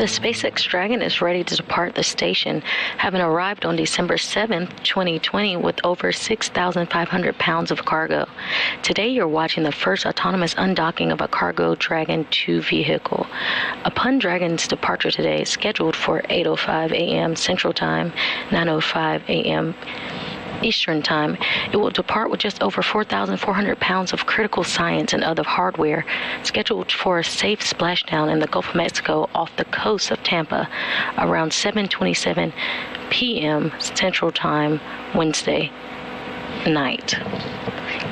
The SpaceX Dragon is ready to depart the station, having arrived on December 7, 2020, with over 6,500 pounds of cargo. Today, you're watching the first autonomous undocking of a cargo Dragon 2 vehicle. Upon Dragon's departure today, scheduled for 8:05 a.m. Central Time, 9:05 a.m. Eastern Time, it will depart with just over 4,400 pounds of critical science and other hardware, scheduled for a safe splashdown in the Gulf of Mexico off the coast of Tampa around 7:27 p.m. Central Time Wednesday night.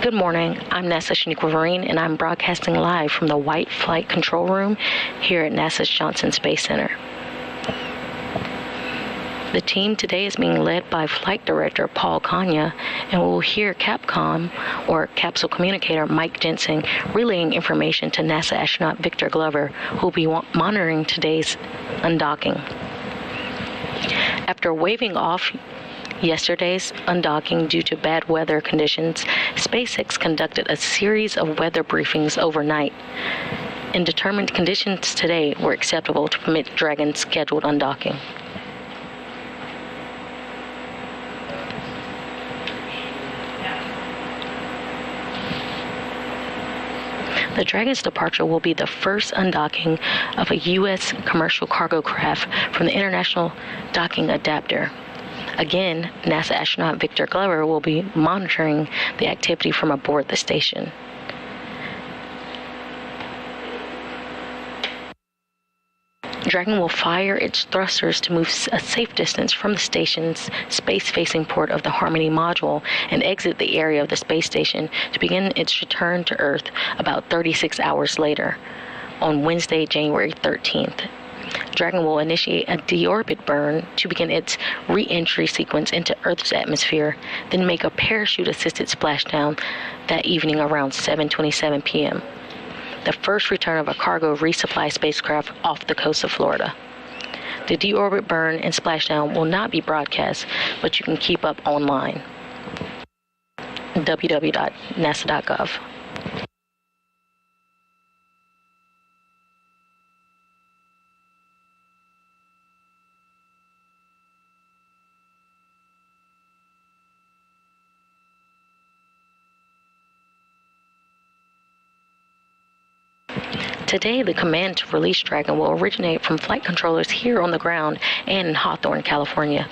Good morning. I'm NASA Shaniqua Vereen, and I'm broadcasting live from the White Flight Control Room here at NASA's Johnson Space Center. The team today is being led by Flight Director Paul Kanya, and we'll hear Capcom, or Capsule Communicator, Mike Jensen, relaying information to NASA astronaut Victor Glover, who will be monitoring today's undocking. After waving off yesterday's undocking due to bad weather conditions, SpaceX conducted a series of weather briefings overnight and determined conditions today were acceptable to permit Dragon's scheduled undocking. The Dragon's departure will be the first undocking of a U.S. commercial cargo craft from the International Docking Adapter. Again, NASA astronaut Victor Glover will be monitoring the activity from aboard the station. Dragon will fire its thrusters to move a safe distance from the station's space-facing port of the Harmony module and exit the area of the space station to begin its return to Earth about 36 hours later, on Wednesday, January 13th. Dragon will initiate a deorbit burn to begin its re-entry sequence into Earth's atmosphere, then make a parachute-assisted splashdown that evening around 7:27 p.m. The first return of a cargo resupply spacecraft off the coast of Florida. The deorbit burn and splashdown will not be broadcast, but you can keep up online. www.nasa.gov. Today, the command to release Dragon will originate from flight controllers here on the ground and in Hawthorne, California.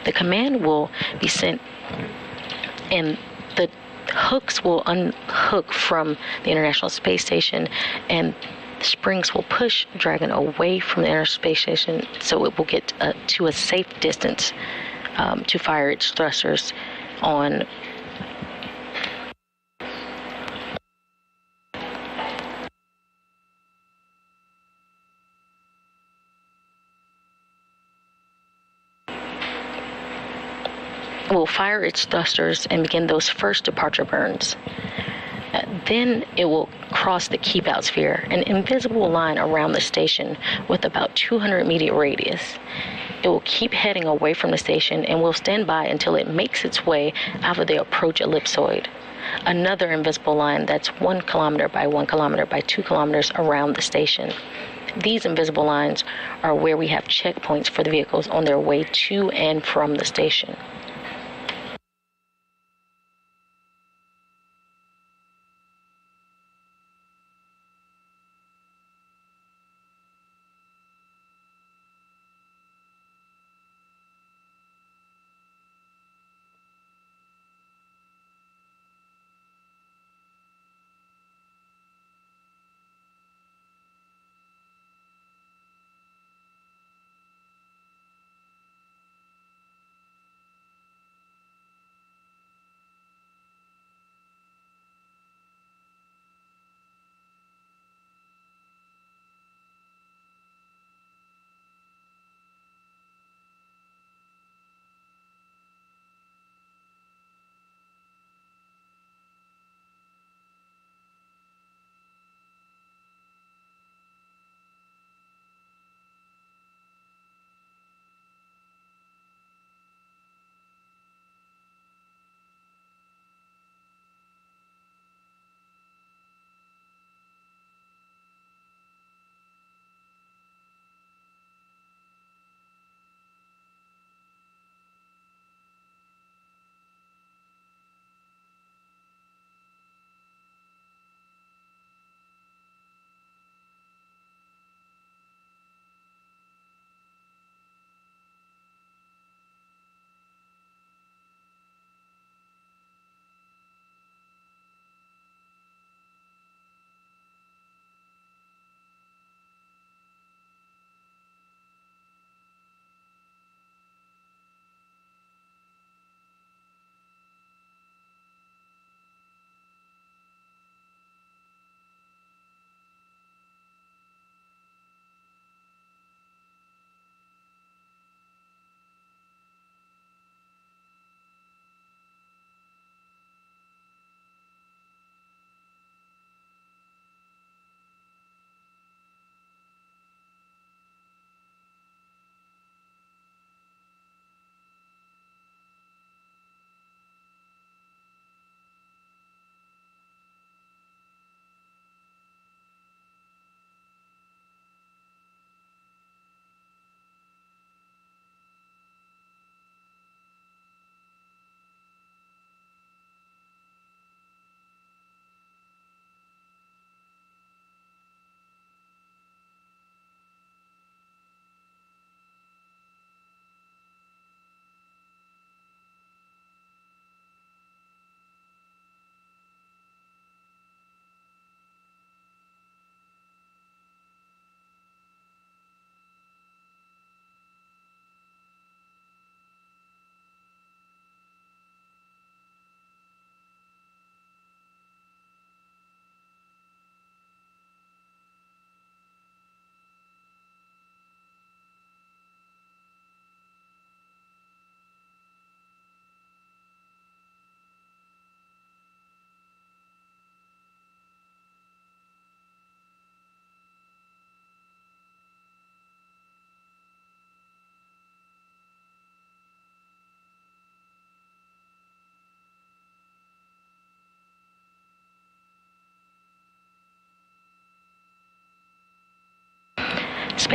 The command will be sent, and the hooks will unhook from the International Space Station, and the springs will push Dragon away from the International Space Station so it will get to a safe distance to fire its thrusters on. Will fire its thrusters and begin those first departure burns. Then it will cross the keep out sphere, an invisible line around the station with about 200 immediate radius. It will keep heading away from the station and will stand by until it makes its way out of the approach ellipsoid, another invisible line that's 1 kilometer by 1 kilometer by 2 kilometers around the station. These invisible lines are where we have checkpoints for the vehicles on their way to and from the station.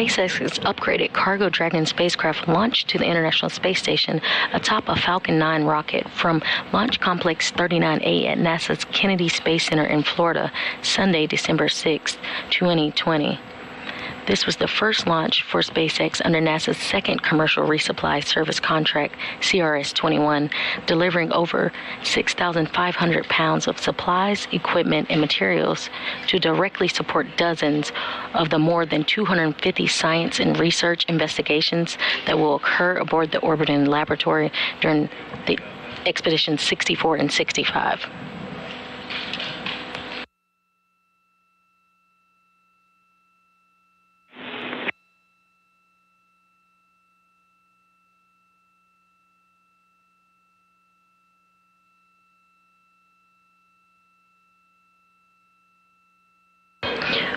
SpaceX's upgraded Cargo Dragon spacecraft launched to the International Space Station atop a Falcon 9 rocket from Launch Complex 39A at NASA's Kennedy Space Center in Florida, Sunday, December 6, 2020. This was the first launch for SpaceX under NASA's second commercial resupply service contract, CRS-21, delivering over 6,500 pounds of supplies, equipment, and materials to directly support dozens of the more than 250 science and research investigations that will occur aboard the orbiting laboratory during the expeditions 64 and 65.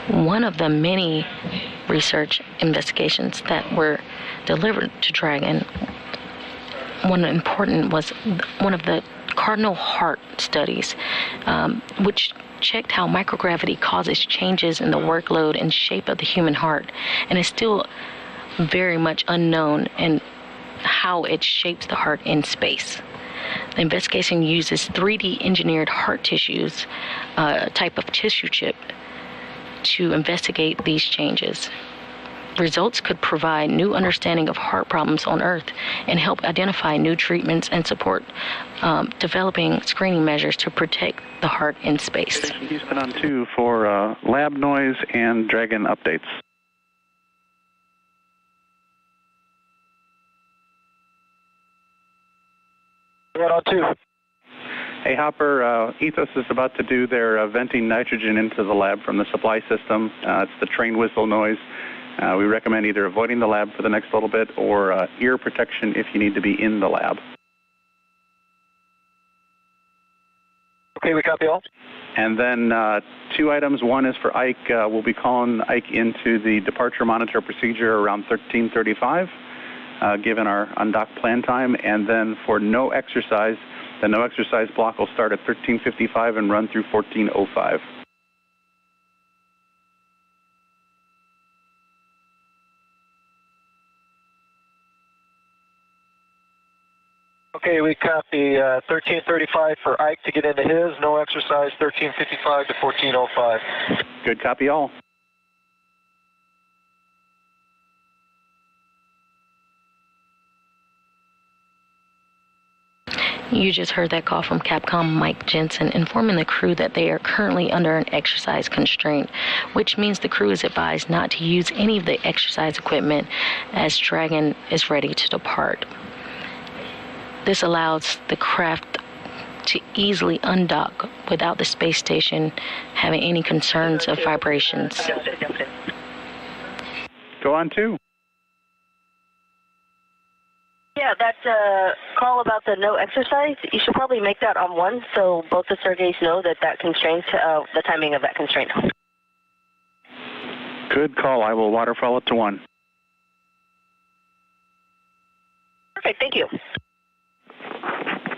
One of the many research investigations that were delivered to Dragon, one important was one of the cardinal heart studies, which checked how microgravity causes changes in the workload and shape of the human heart, and is still very much unknown in how it shapes the heart in space. The investigation uses 3D engineered heart tissues, a type of tissue chip, to investigate these changes. Results could provide new understanding of heart problems on Earth and help identify new treatments and support developing screening measures to protect the heart in space. Station Houston on 2 for lab noise and Dragon updates. Right on 2. Hey, Hopper, Ethos is about to do their venting nitrogen into the lab from the supply system. It's the train whistle noise. We recommend either avoiding the lab for the next little bit or ear protection if you need to be in the lab. Okay, we copy all. And then 2 items. One is for Ike. We'll be calling Ike into the departure monitor procedure around 1335, given our undocked plan time. And then for no exercise, the no exercise block will start at 1355 and run through 1405. Okay, we copy 1335 for Ike to get into his, no exercise 1355 to 1405. Good copy all. You just heard that call from Capcom Mike Jensen informing the crew that they are currently under an exercise constraint, which means the crew is advised not to use any of the exercise equipment as Dragon is ready to depart. This allows the craft to easily undock without the space station having any concerns of vibrations. Go on 2. Yeah, that call about the no exercise, you should probably make that on 1 so both the surveys know that that constrains the timing of that constraint. Good call. I will waterfall it to 1. Perfect, thank you.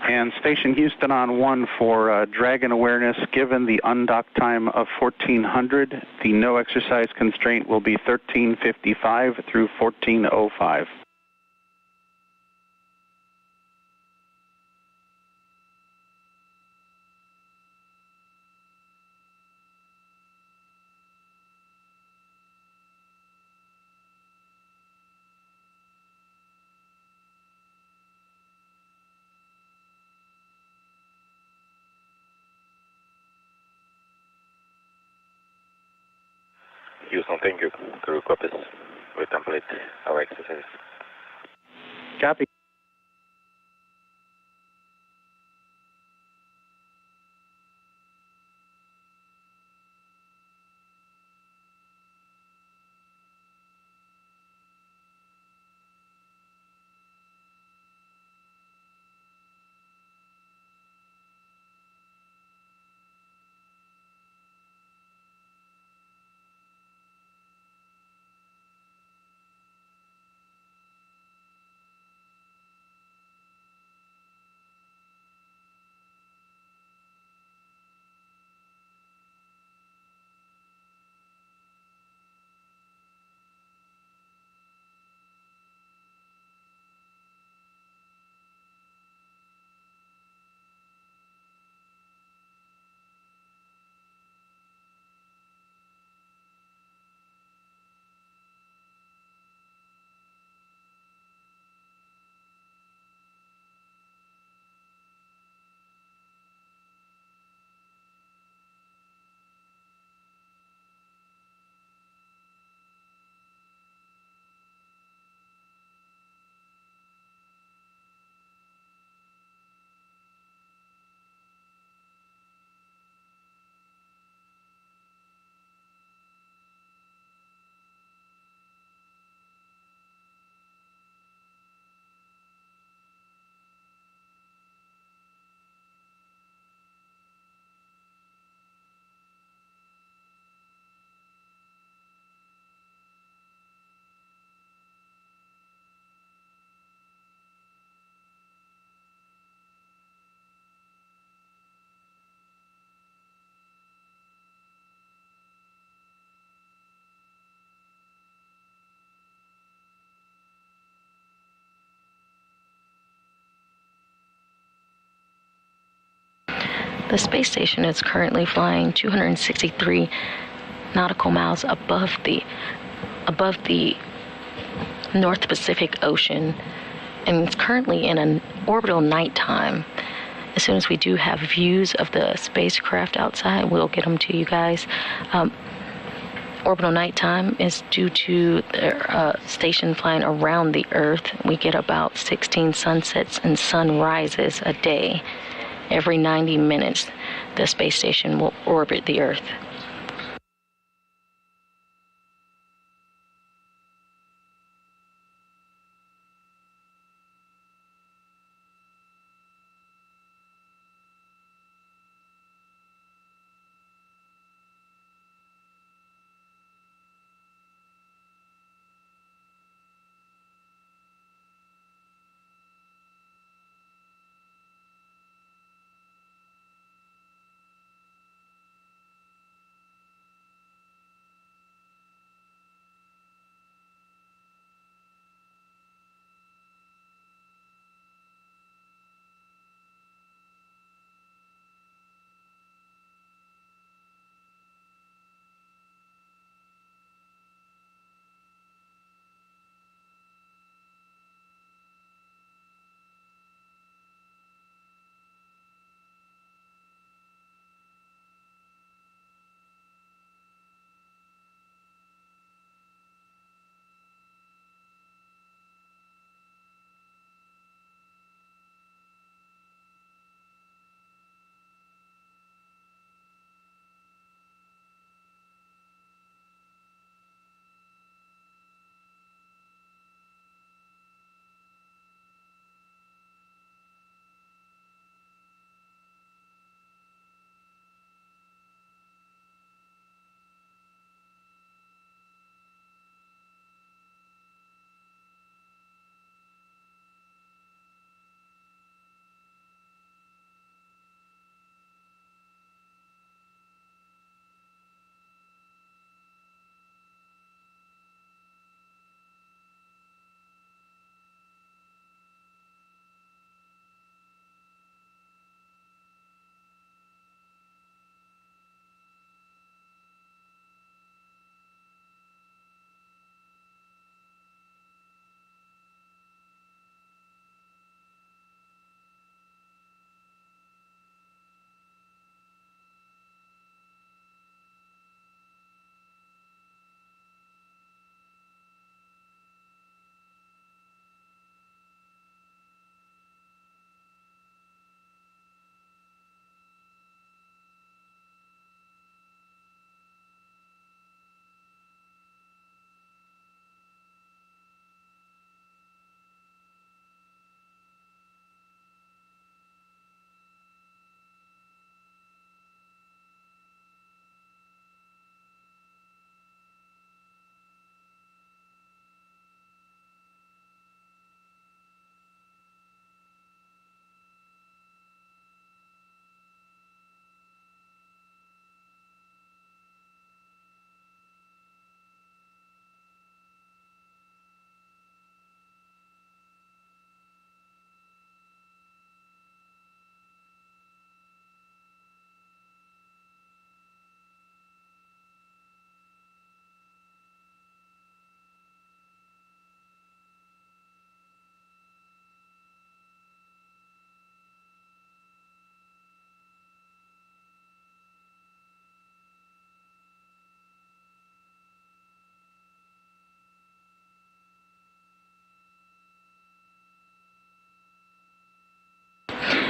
And Station Houston on 1 for Dragon awareness. Given the undock time of 1400, the no exercise constraint will be 1355 through 1405. Houston, thank you. Crew copies. We complete our exercise. Copy. The space station is currently flying 263 nautical miles above the North Pacific Ocean, and it's currently in an orbital nighttime. As soon as we do have views of the spacecraft outside, we'll get them to you guys. Orbital nighttime is due to the station flying around the Earth. We get about 16 sunsets and sunrises a day. Every 90 minutes, the space station will orbit the Earth.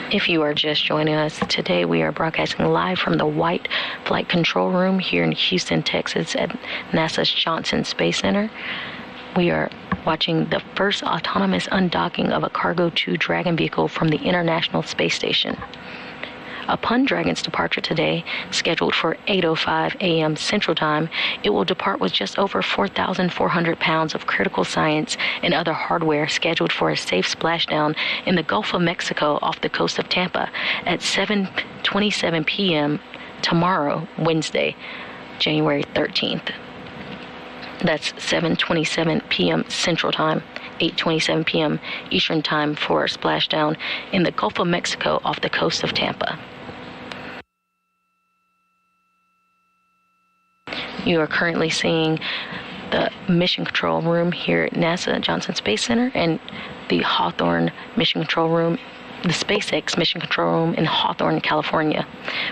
If you are just joining us today, we are broadcasting live from the White Flight Control Room here in Houston, Texas at NASA's Johnson Space Center. We are watching the first autonomous undocking of a Cargo 2 Dragon vehicle from the International Space Station. Upon Dragon's departure today, scheduled for 8:05 a.m. Central Time, it will depart with just over 4,400 pounds of critical science and other hardware scheduled for a safe splashdown in the Gulf of Mexico off the coast of Tampa at 7:27 p.m. tomorrow, Wednesday, January 13th. That's 7:27 p.m. Central Time, 8:27 p.m. Eastern Time for a splashdown in the Gulf of Mexico off the coast of Tampa. You are currently seeing the Mission Control Room here at NASA Johnson Space Center and the Hawthorne Mission Control Room, the SpaceX Mission Control Room in Hawthorne, California.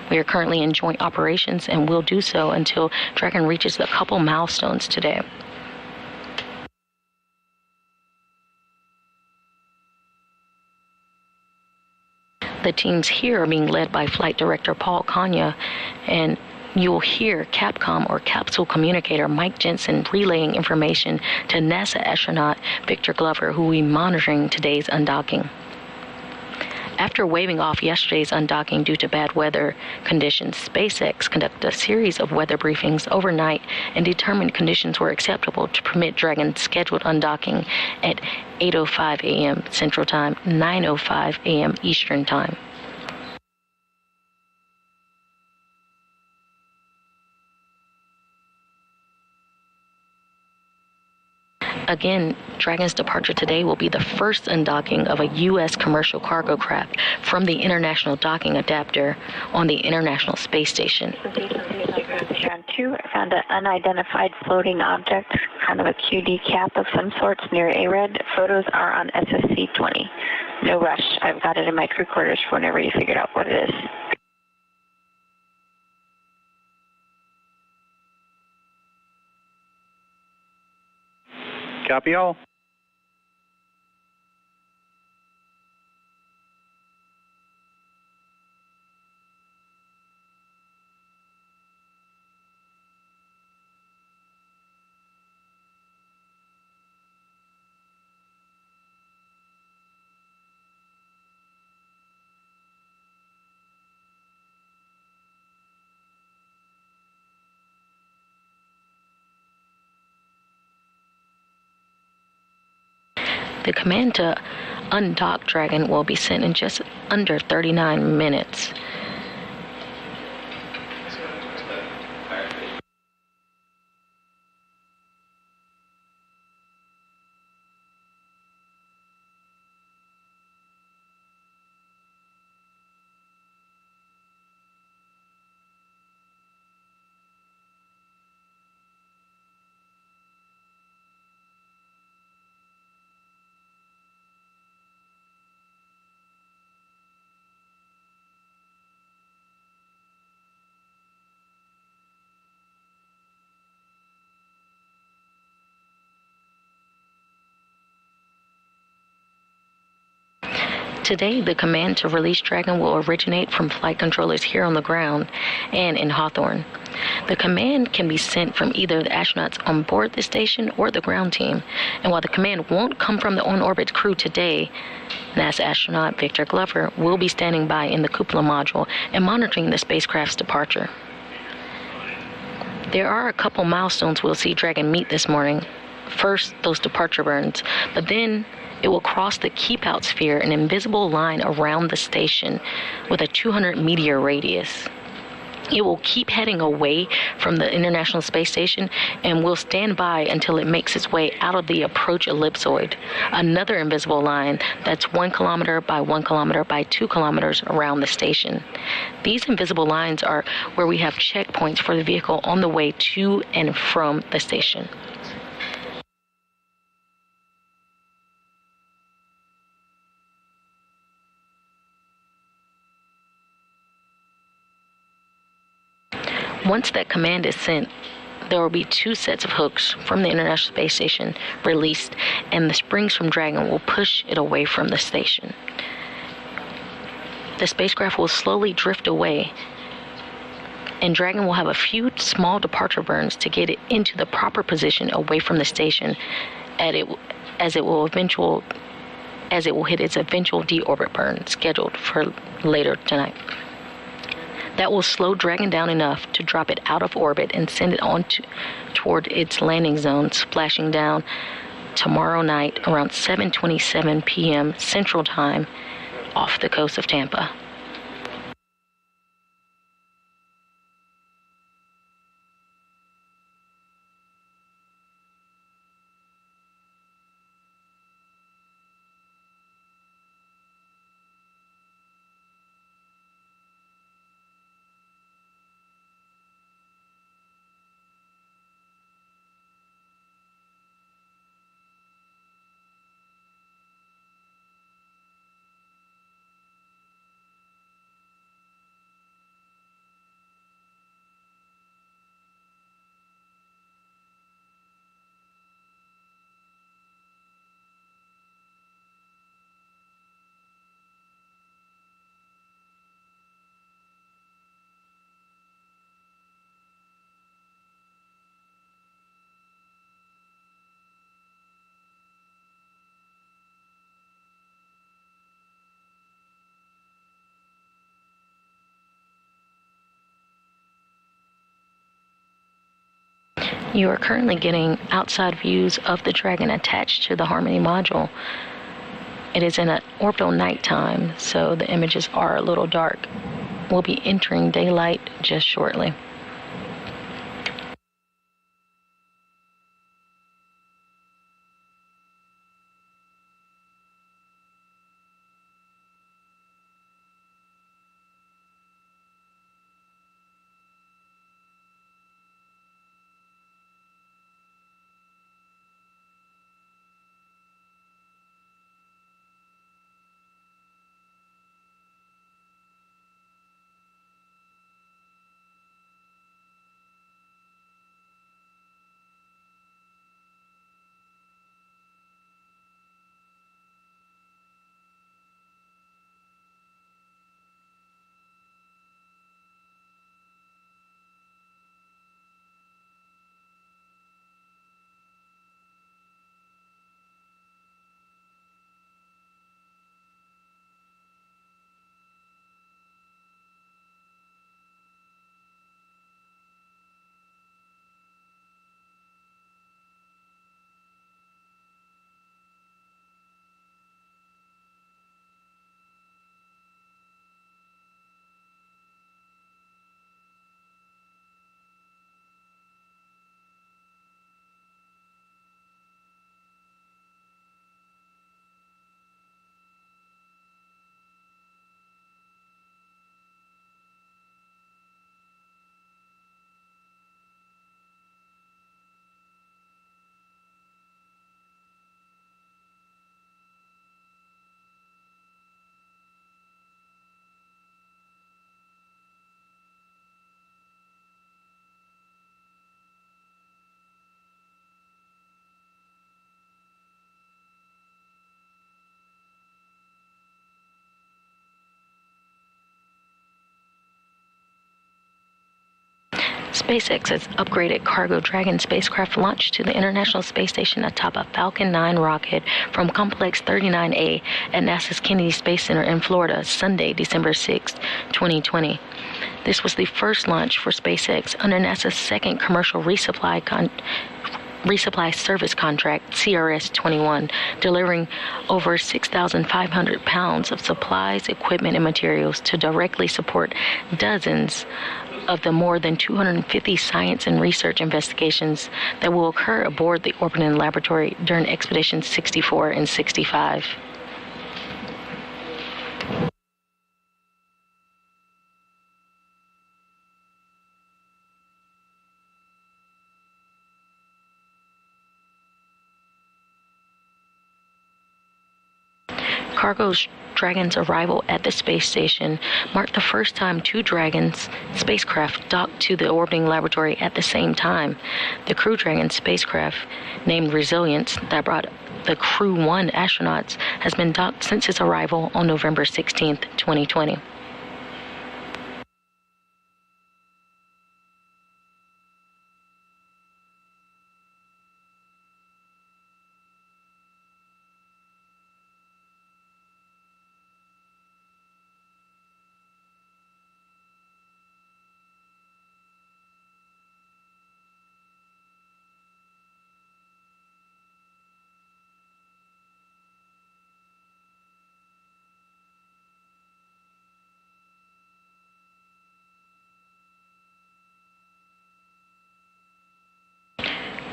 We are currently in joint operations and will do so until Dragon reaches a couple milestones today. The teams here are being led by Flight Director Paul Kanya, and you will hear Capcom or capsule communicator Mike Jensen relaying information to NASA astronaut Victor Glover, who will be monitoring today's undocking. After waving off yesterday's undocking due to bad weather conditions, SpaceX conducted a series of weather briefings overnight and determined conditions were acceptable to permit Dragon's scheduled undocking at 8:05 a.m. Central Time, 9:05 a.m. Eastern Time. Again, Dragon's departure today will be the first undocking of a U.S. commercial cargo craft from the International Docking Adapter on the International Space Station. Ground 2, I found an unidentified floating object, kind of a QD cap of some sorts near ARED. Photos are on SSC-20. No rush. I've got it in my crew quarters for whenever you figured out what it is. Copy all. The command to undock Dragon will be sent in just under 39 minutes. Today, the command to release Dragon will originate from flight controllers here on the ground and in Hawthorne. The command can be sent from either the astronauts on board the station or the ground team. And while the command won't come from the on-orbit crew today, NASA astronaut Victor Glover will be standing by in the cupola module and monitoring the spacecraft's departure. There are a couple milestones we'll see Dragon meet this morning. First, those departure burns, but then it will cross the keep out sphere, an invisible line around the station with a 200-meter radius. It will keep heading away from the International Space Station and will stand by until it makes its way out of the approach ellipsoid, another invisible line that's 1 kilometer by 1 kilometer by 2 kilometers around the station. These invisible lines are where we have checkpoints for the vehicle on the way to and from the station. Once that command is sent, there will be 2 sets of hooks from the International Space Station released, and the springs from Dragon will push it away from the station. The spacecraft will slowly drift away, and Dragon will have a few small departure burns to get it into the proper position away from the station as it will hit its eventual deorbit burn scheduled for later tonight. That will slow Dragon down enough to drop it out of orbit and send it on toward its landing zone, splashing down tomorrow night around 7:27 p.m. Central Time off the coast of Tampa. You are currently getting outside views of the Dragon attached to the Harmony module. It is in an orbital nighttime, so the images are a little dark. We'll be entering daylight just shortly. SpaceX's upgraded Cargo Dragon spacecraft launched to the International Space Station atop a Falcon 9 rocket from Complex 39A at NASA's Kennedy Space Center in Florida, Sunday, December 6, 2020. This was the first launch for SpaceX under NASA's second commercial resupply service contract, CRS-21, delivering over 6,500 pounds of supplies, equipment, and materials to directly support dozens of the more than 250 science and research investigations that will occur aboard the orbiting laboratory during Expeditions 64 and 65. Cargo Dragon's arrival at the space station marked the first time two Dragons spacecraft docked to the orbiting laboratory at the same time. The Crew Dragon spacecraft, named Resilience, that brought the Crew 1 astronauts, has been docked since its arrival on November 16, 2020.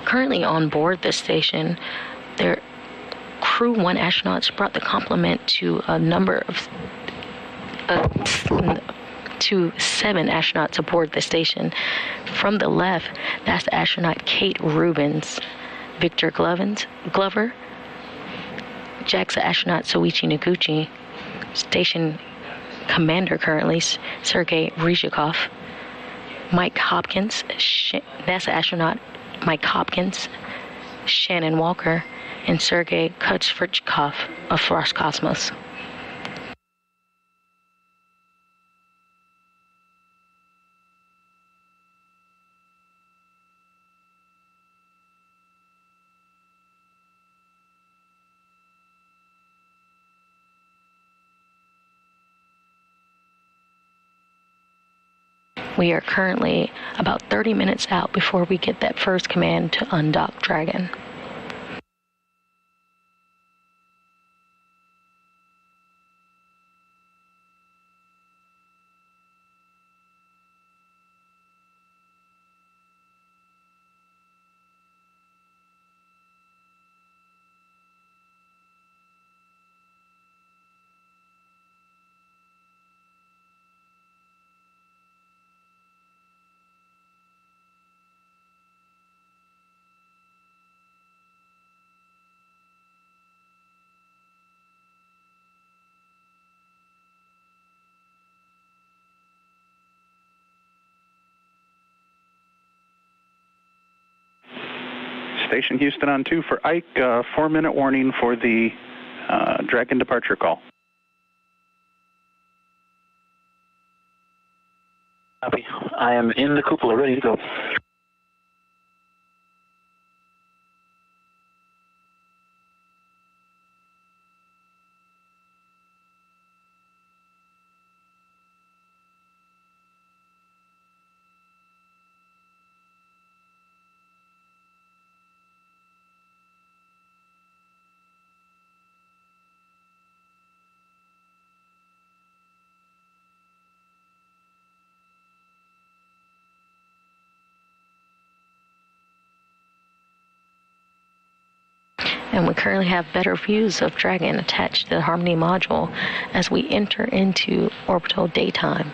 Currently on board the station, their Crew 1 astronauts brought the complement to a number of to 7 astronauts aboard the station. From the left, that's astronaut Kate Rubins, Victor Glover, JAXA astronaut Soichi Noguchi, station commander currently Sergei Ryzhikov, Mike Hopkins, NASA astronaut Mike Hopkins, Shannon Walker, and Sergei Kutsverchkov of Roscosmos. We are currently about 30 minutes out before we get that first command to undock Dragon. Station Houston on 2 for Ike, 4-minute warning for the Dragon departure call. Copy. I am in the cupola, ready to go. And we currently have better views of Dragon attached to the Harmony module as we enter into orbital daytime.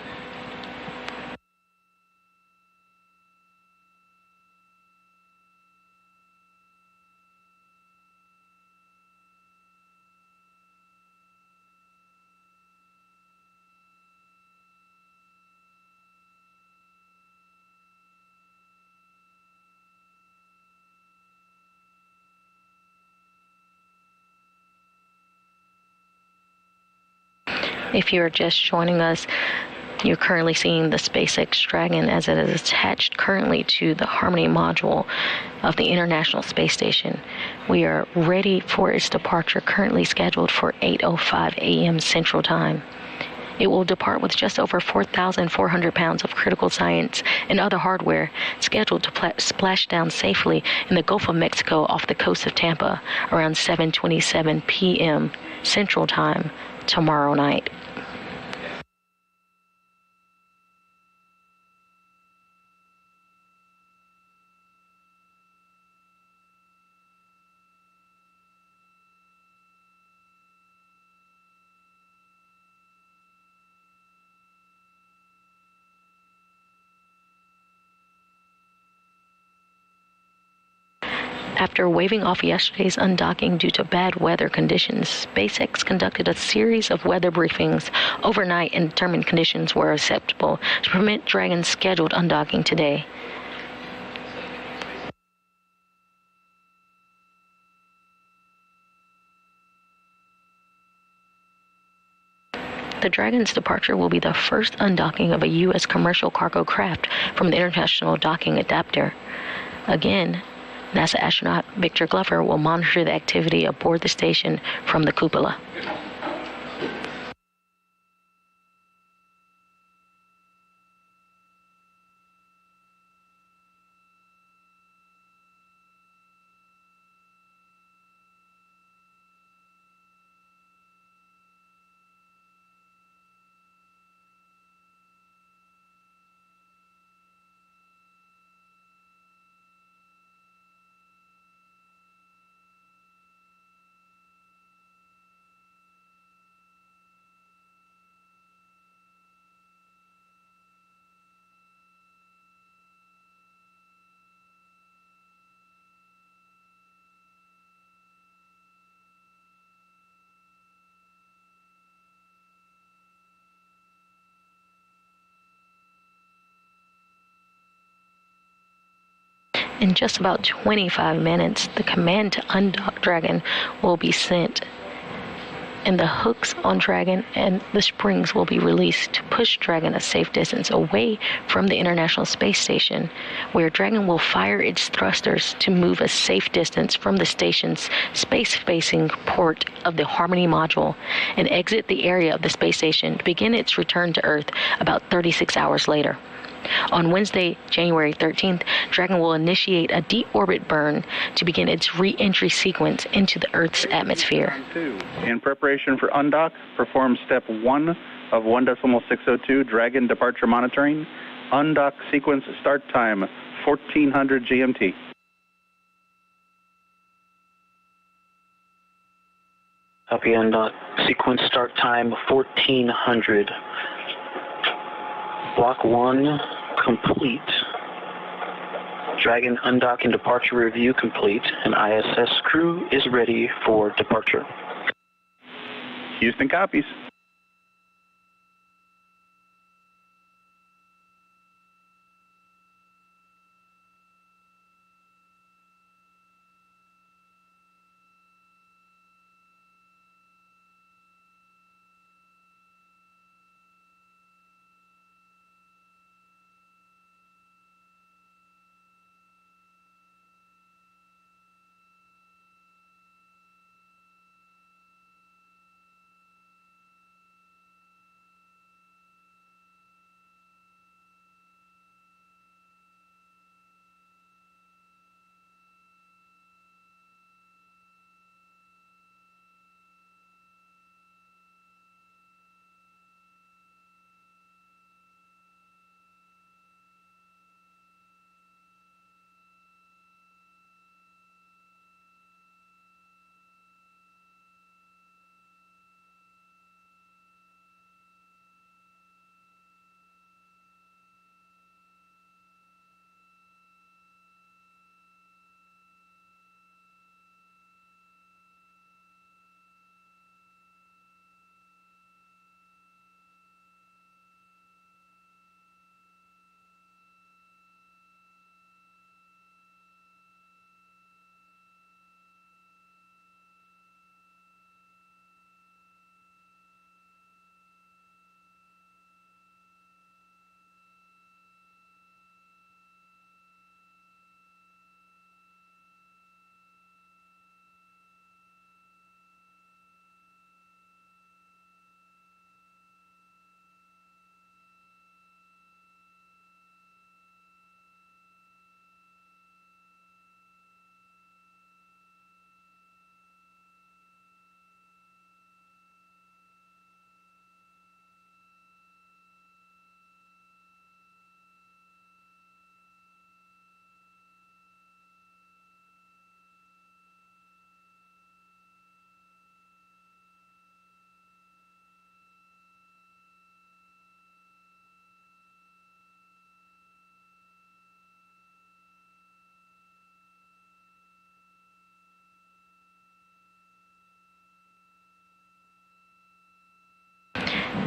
If you're just joining us, you're currently seeing the SpaceX Dragon as it is attached currently to the Harmony module of the International Space Station. We are ready for its departure, currently scheduled for 8:05 a.m. Central Time. It will depart with just over 4,400 pounds of critical science and other hardware, scheduled to splash down safely in the Gulf of Mexico off the coast of Tampa around 7:27 p.m. Central Time tomorrow night. After waving off yesterday's undocking due to bad weather conditions, SpaceX conducted a series of weather briefings overnight and determined conditions were acceptable to permit Dragon's scheduled undocking today. The Dragon's departure will be the first undocking of a U.S. commercial cargo craft from the International Docking Adapter. Again, NASA astronaut Victor Glover will monitor the activity aboard the station from the cupola. In just about 25 minutes, the command to undock Dragon will be sent, and the hooks on Dragon and the springs will be released to push Dragon a safe distance away from the International Space Station, where Dragon will fire its thrusters to move a safe distance from the station's space-facing port of the Harmony module and exit the area of the space station to begin its return to Earth about 36 hours later. On Wednesday, January 13th, Dragon will initiate a deorbit burn to begin its re-entry sequence into the Earth's atmosphere. In preparation for undock, perform step 1 of 1.602 Dragon departure monitoring. Undock sequence start time 1400 GMT. Copy, undock sequence start time 1400. Block 1 complete. Dragon undock and departure review complete, and ISS crew is ready for departure. Houston copies.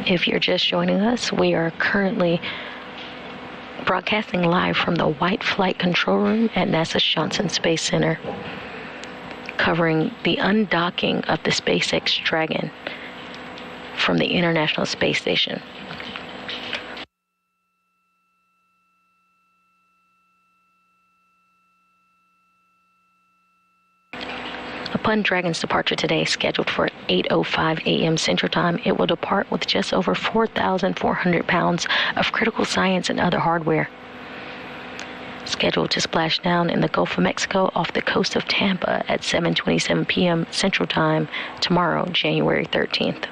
If you're just joining us, we are currently broadcasting live from the White Flight Control Room at NASA's Johnson Space Center, covering the undocking of the SpaceX Dragon from the International Space Station. Upon Dragon's departure today, scheduled for 8:05 a.m. Central Time, it will depart with just over 4,400 pounds of critical science and other hardware. Scheduled to splash down in the Gulf of Mexico off the coast of Tampa at 7:27 p.m. Central Time tomorrow, January 13th.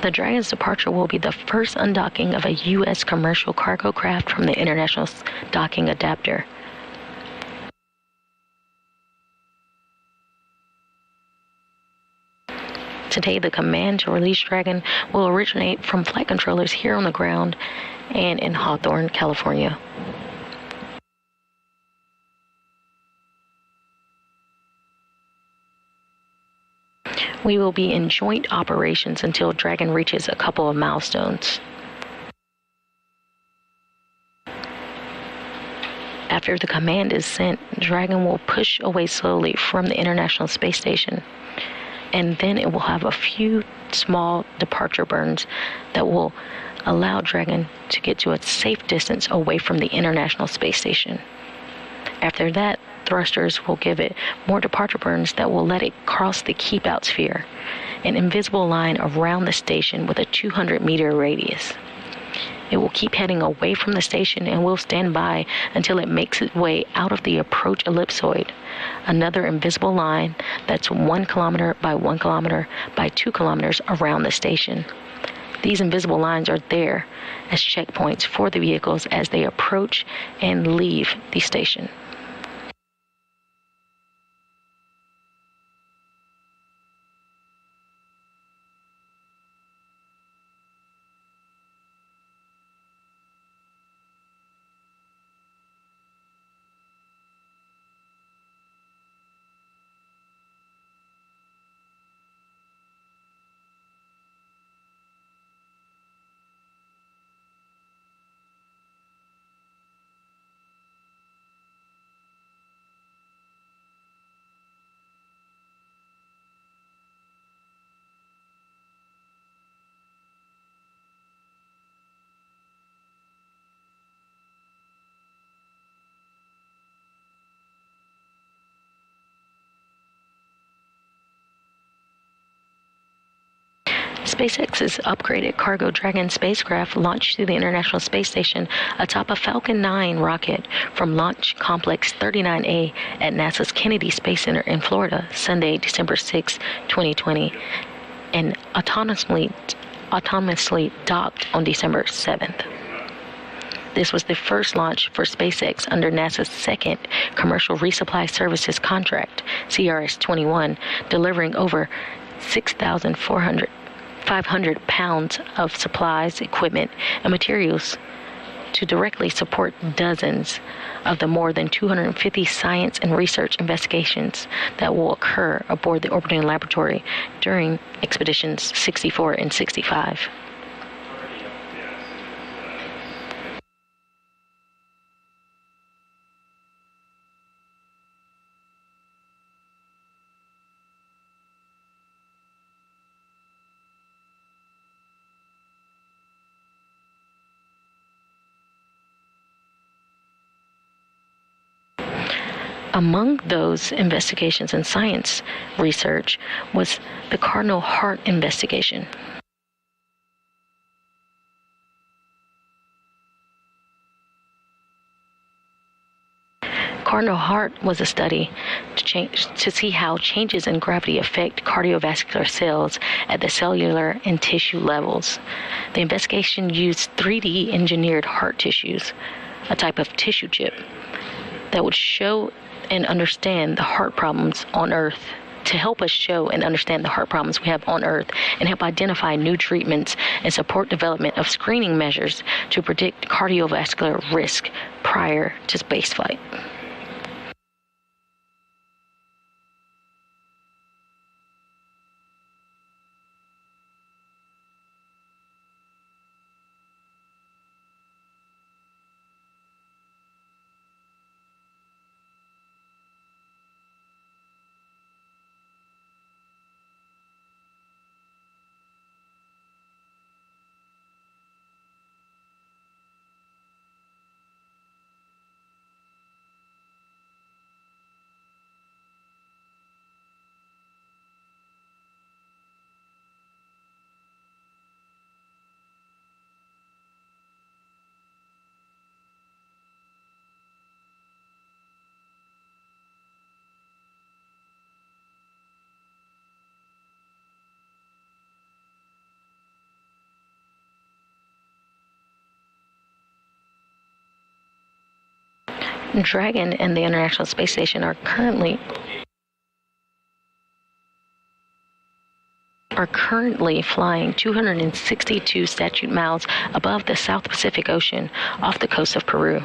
The Dragon's departure will be the first undocking of a U.S. commercial cargo craft from the International Docking Adapter. Today, the command to release Dragon will originate from flight controllers here on the ground and in Hawthorne, California. We will be in joint operations until Dragon reaches a couple of milestones. After the command is sent, Dragon will push away slowly from the International Space Station, and then it will have a few small departure burns that will allow Dragon to get to a safe distance away from the International Space Station. After that, thrusters will give it more departure burns that will let it cross the keep-out sphere, an invisible line around the station with a 200-meter radius. It will keep heading away from the station and will stand by until it makes its way out of the approach ellipsoid, another invisible line that's 1 kilometer by 1 kilometer by 2 kilometers around the station. These invisible lines are there as checkpoints for the vehicles as they approach and leave the station. SpaceX's upgraded Cargo Dragon spacecraft launched to the International Space Station atop a Falcon 9 rocket from Launch Complex 39A at NASA's Kennedy Space Center in Florida, Sunday, December 6, 2020, and autonomously docked on December 7th. This was the first launch for SpaceX under NASA's second Commercial Resupply Services contract, CRS-21, delivering over 6,500 pounds of supplies, equipment, and materials to directly support dozens of the more than 250 science and research investigations that will occur aboard the orbiting laboratory during expeditions 64 and 65. Among those investigations and science research was the Cardinal Heart investigation. Cardinal Heart was a study to see how changes in gravity affect cardiovascular cells at the cellular and tissue levels. The investigation used 3D engineered heart tissues, a type of tissue chip, that would show and understand the heart problems on Earth, to help us show and understand the heart problems we have on Earth and help identify new treatments and support development of screening measures to predict cardiovascular risk prior to spaceflight. Dragon and the International Space Station are currently flying 262 statute miles above the South Pacific Ocean off the coast of Peru.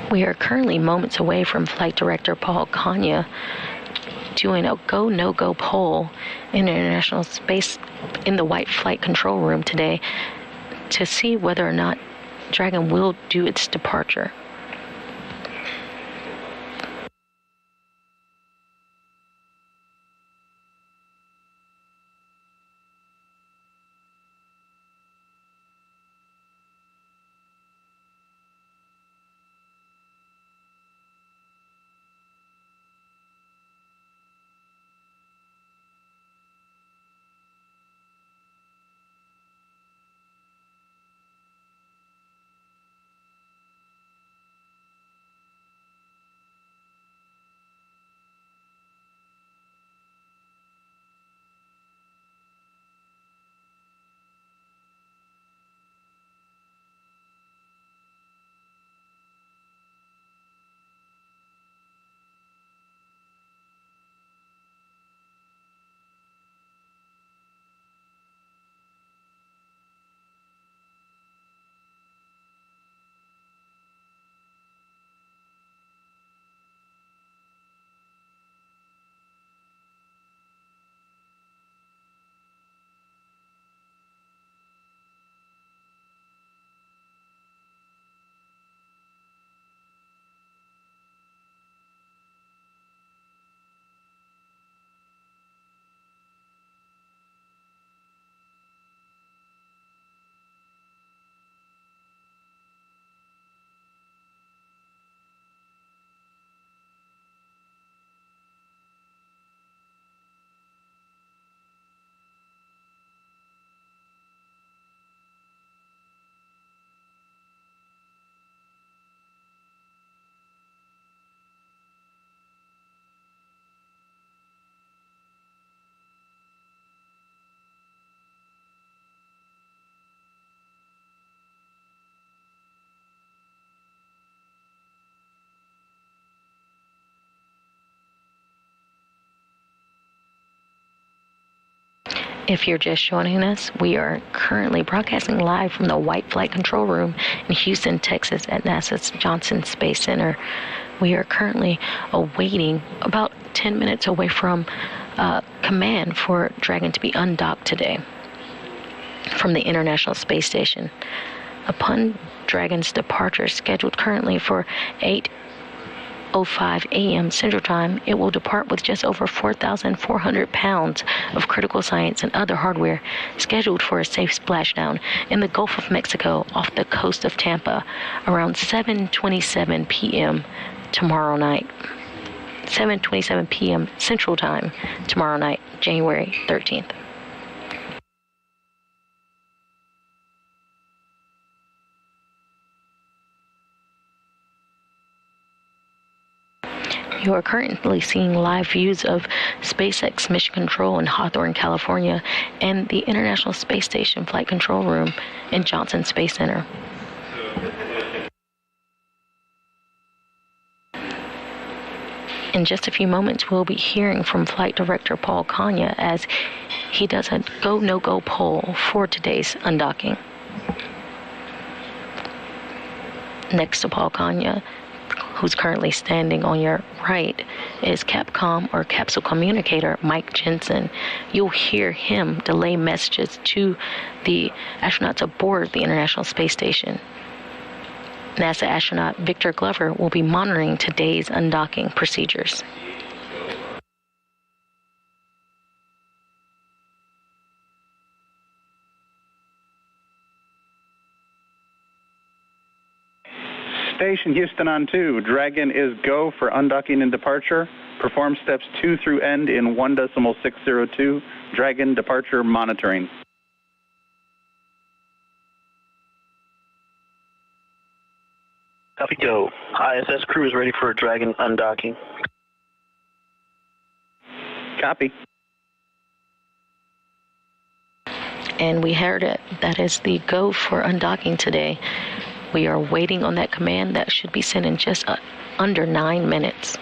We are currently moments away from Flight Director Paul Kanya doing a go, no-go poll in international space in the White Flight Control Room today to see whether or not Dragon will do its departure. If you're just joining us, we are currently broadcasting live from the White Flight Control Room in Houston, Texas at NASA's Johnson Space Center. We are currently awaiting about 10 minutes away from command for Dragon to be undocked today from the International Space Station. Upon Dragon's departure, scheduled currently for 8:05 a.m. Central Time, it will depart with just over 4,400 pounds of critical science and other hardware, scheduled for a safe splashdown in the Gulf of Mexico off the coast of Tampa around 7:27 p.m. tomorrow night. 7:27 p.m. Central Time tomorrow night, January 13th. You are currently seeing live views of SpaceX Mission Control in Hawthorne, California, and the International Space Station Flight Control Room in Johnson Space Center. In just a few moments, we'll be hearing from Flight Director Paul Kanya as he does a go, no-go poll for today's undocking. Next to Paul Kanya, who's currently standing on your right, is Capcom or capsule communicator Mike Jensen. You'll hear him delay messages to the astronauts aboard the International Space Station. NASA astronaut Victor Glover will be monitoring today's undocking procedures. Station Houston on 2. Dragon is go for undocking and departure. Perform steps 2 through end in 1.602. Dragon departure monitoring. Copy, go. ISS crew is ready for Dragon undocking. Copy. And we heard it. That is the go for undocking today. We are waiting on that command that should be sent in just under 9 minutes.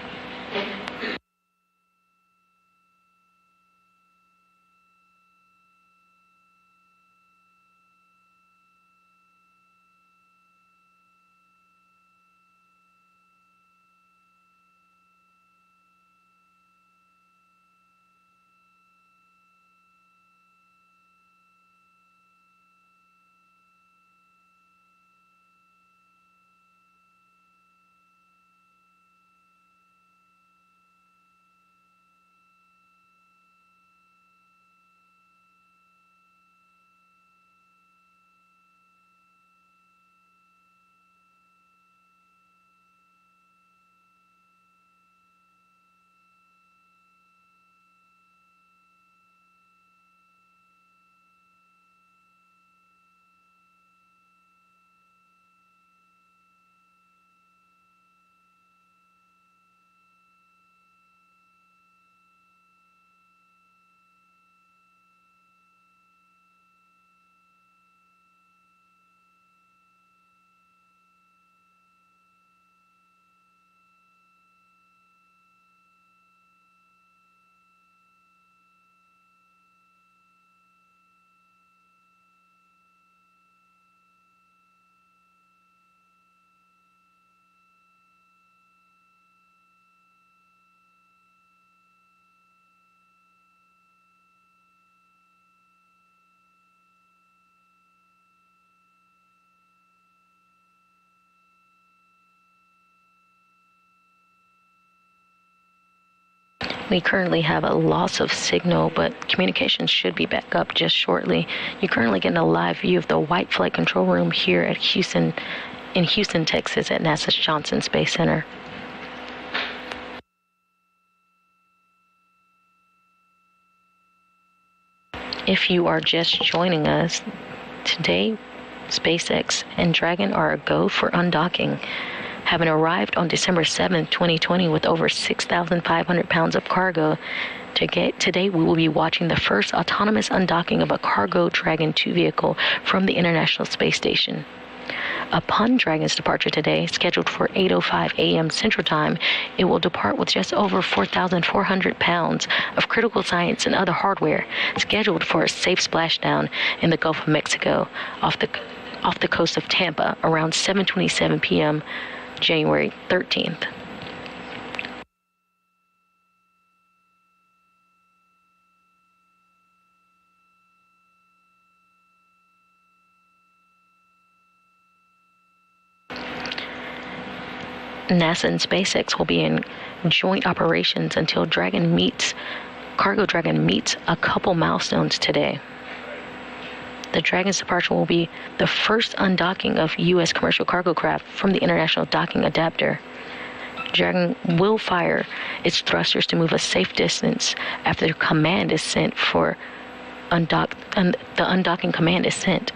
We currently have a loss of signal, but communications should be back up just shortly. You're currently getting a live view of the White Flight Control Room here at Houston, Texas at NASA's Johnson Space Center. If you are just joining us, today SpaceX and Dragon are a go for undocking. Having arrived on December 7th, 2020 with over 6,500 pounds of cargo, today we will be watching the first autonomous undocking of a cargo Dragon 2 vehicle from the International Space Station. Upon Dragon's departure today, scheduled for 8:05 a.m. Central Time, it will depart with just over 4,400 pounds of critical science and other hardware, scheduled for a safe splashdown in the Gulf of Mexico off the coast of Tampa around 7:27 p.m. January 13th. NASA and SpaceX will be in joint operations until Cargo Dragon meets a couple milestones today. The Dragon's departure will be the first undocking of U.S. commercial cargo craft from the International Docking Adapter. Dragon will fire its thrusters to move a safe distance after the command is sent for the undocking command is sent.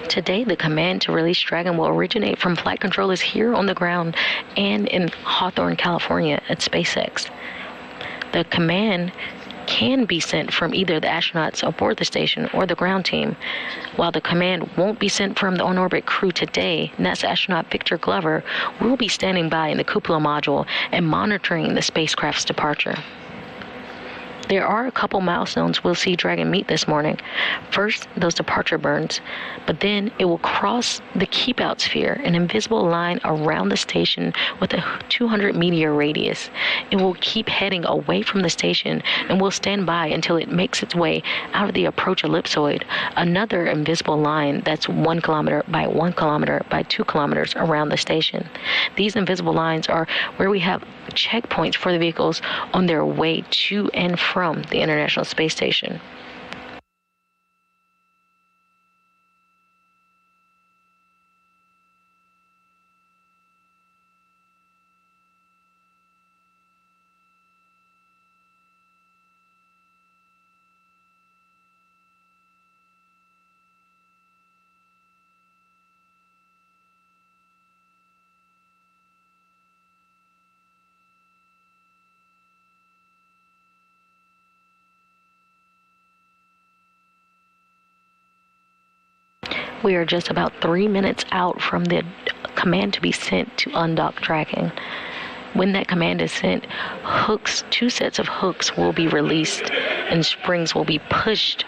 Today, the command to release Dragon will originate from flight controllers here on the ground and in Hawthorne, California at SpaceX. The command can be sent from either the astronauts aboard the station or the ground team. While the command won't be sent from the on-orbit crew today, NASA astronaut Victor Glover will be standing by in the cupola module and monitoring the spacecraft's departure. There are a couple milestones we'll see Dragon meet this morning. First, those departure burns, but then it will cross the keep-out sphere, an invisible line around the station with a 200-meter radius. It will keep heading away from the station and will stand by until it makes its way out of the approach ellipsoid, another invisible line that's 1 kilometer by 1 kilometer by 2 kilometers around the station. These invisible lines are where we have checkpoints for the vehicles on their way to and from the International Space Station. We are just about 3 minutes out from the command to be sent to undock Dragon. When that command is sent, hooks, 2 sets of hooks will be released and springs will be pushed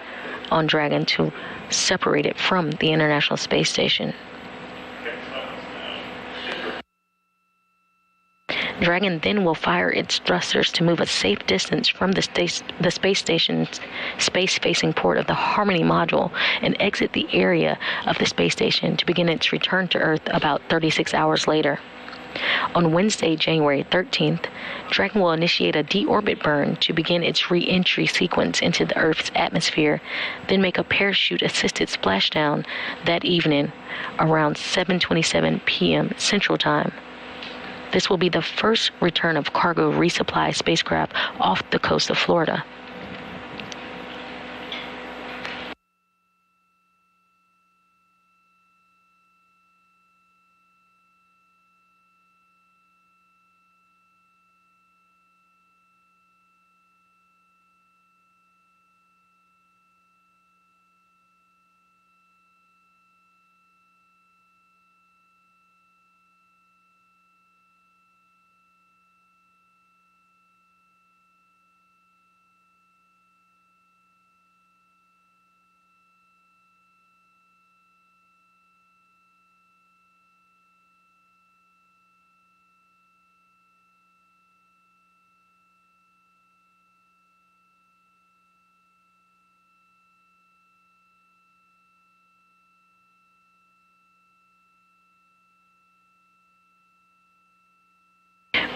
on Dragon to separate it from the International Space Station. Dragon then will fire its thrusters to move a safe distance from the space station's space-facing port of the Harmony module and exit the area of the space station to begin its return to Earth about 36 hours later. On Wednesday, January 13th, Dragon will initiate a deorbit burn to begin its re-entry sequence into the Earth's atmosphere, then make a parachute-assisted splashdown that evening around 7:27 p.m. Central Time. This will be the first return of cargo resupply spacecraft off the coast of Florida.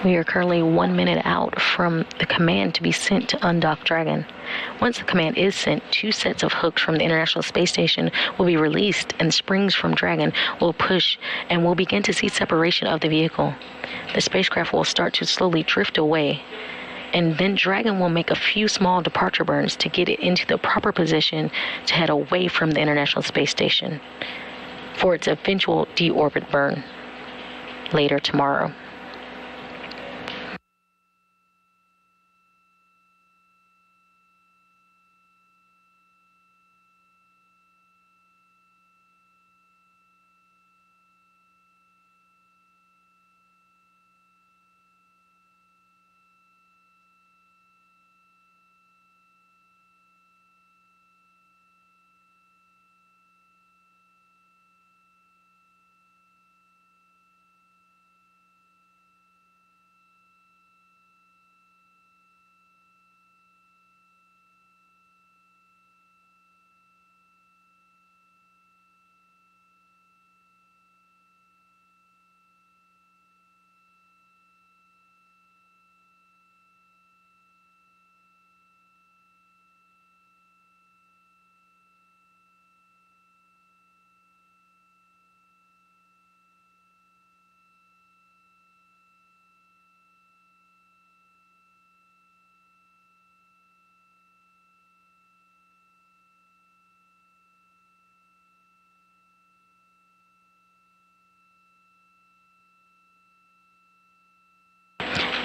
We are currently 1 minute out from the command to be sent to undock Dragon. Once the command is sent, 2 sets of hooks from the International Space Station will be released and springs from Dragon will push and we'll begin to see separation of the vehicle. The spacecraft will start to slowly drift away, and then Dragon will make a few small departure burns to get it into the proper position to head away from the International Space Station for its eventual deorbit burn later tomorrow.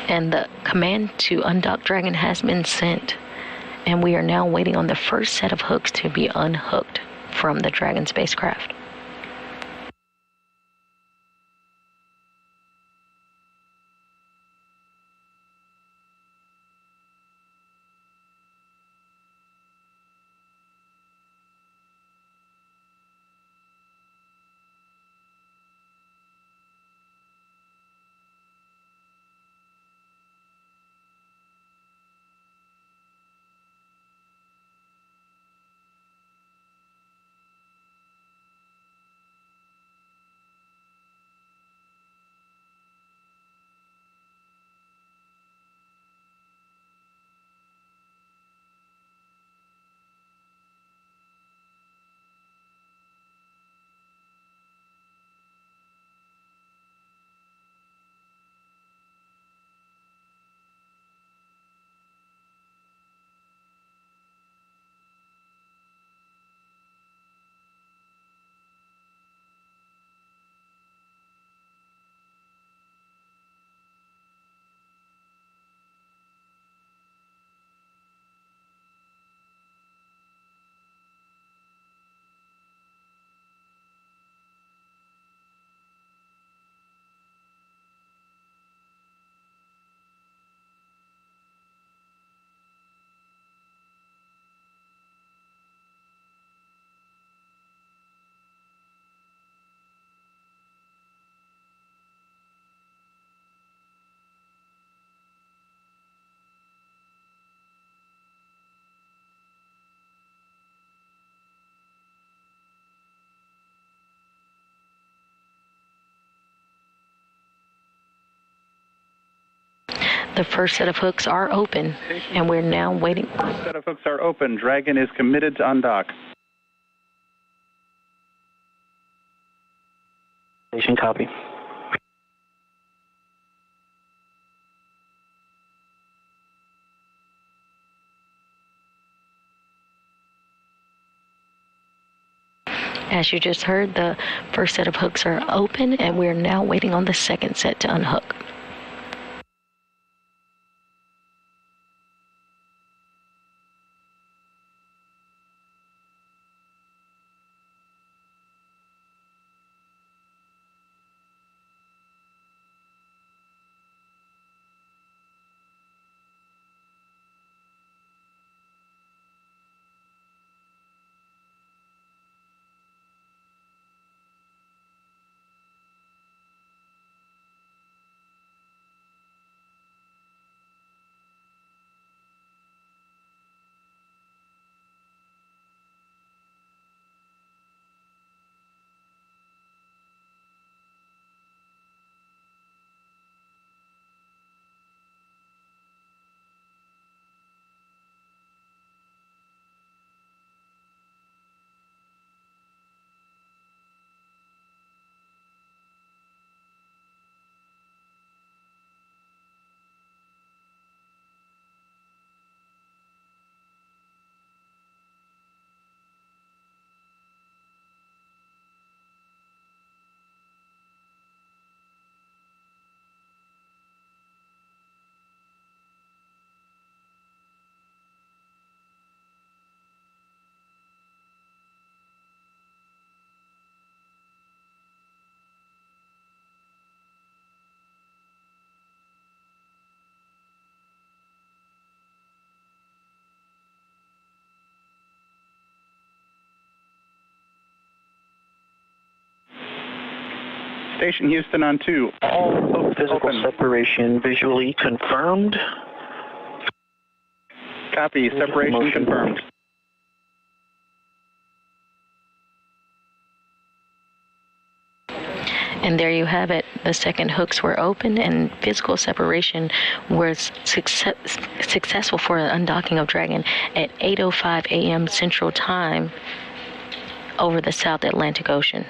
And the command to undock Dragon has been sent, and we are now waiting on the first set of hooks to be unhooked from the Dragon spacecraft. The first set of hooks are open, and we're now waiting. First set of hooks are open. Dragon is committed to undock. Station copy. As you just heard, the first set of hooks are open, and we're now waiting on the second set to unhook. Station Houston on 2. All hooks Physical open. separation visually confirmed. Copy. Separation Motion. confirmed. And there you have it. The second hooks were open, and physical separation was successful for the undocking of Dragon at 8:05 a.m. Central Time over the South Atlantic Ocean.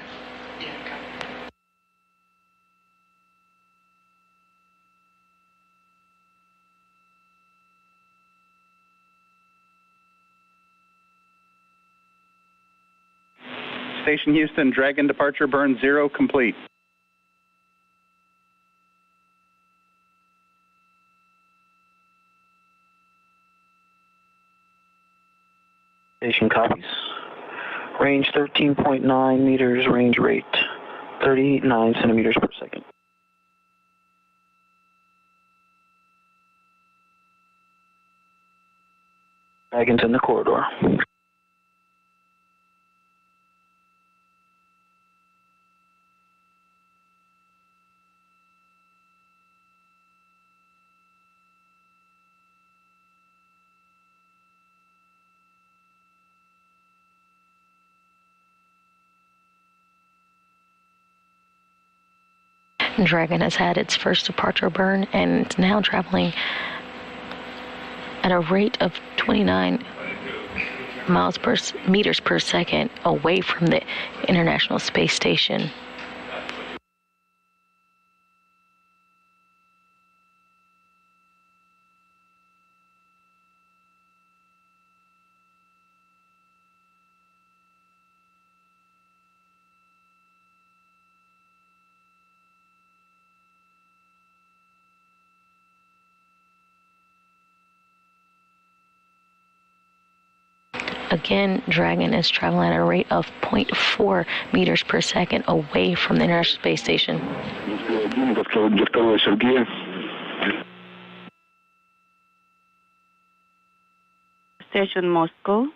Station Houston, Dragon departure burn 0 complete. Station copies. Range 13.9 meters, range rate 39 centimeters per second. Dragon's in the corridor. Dragon has had its first departure burn, and it's now traveling at a rate of 29 meters per second away from the International Space Station. Again, Dragon is traveling at a rate of 0.4 meters per second away from the International Space Station. Station Moscow,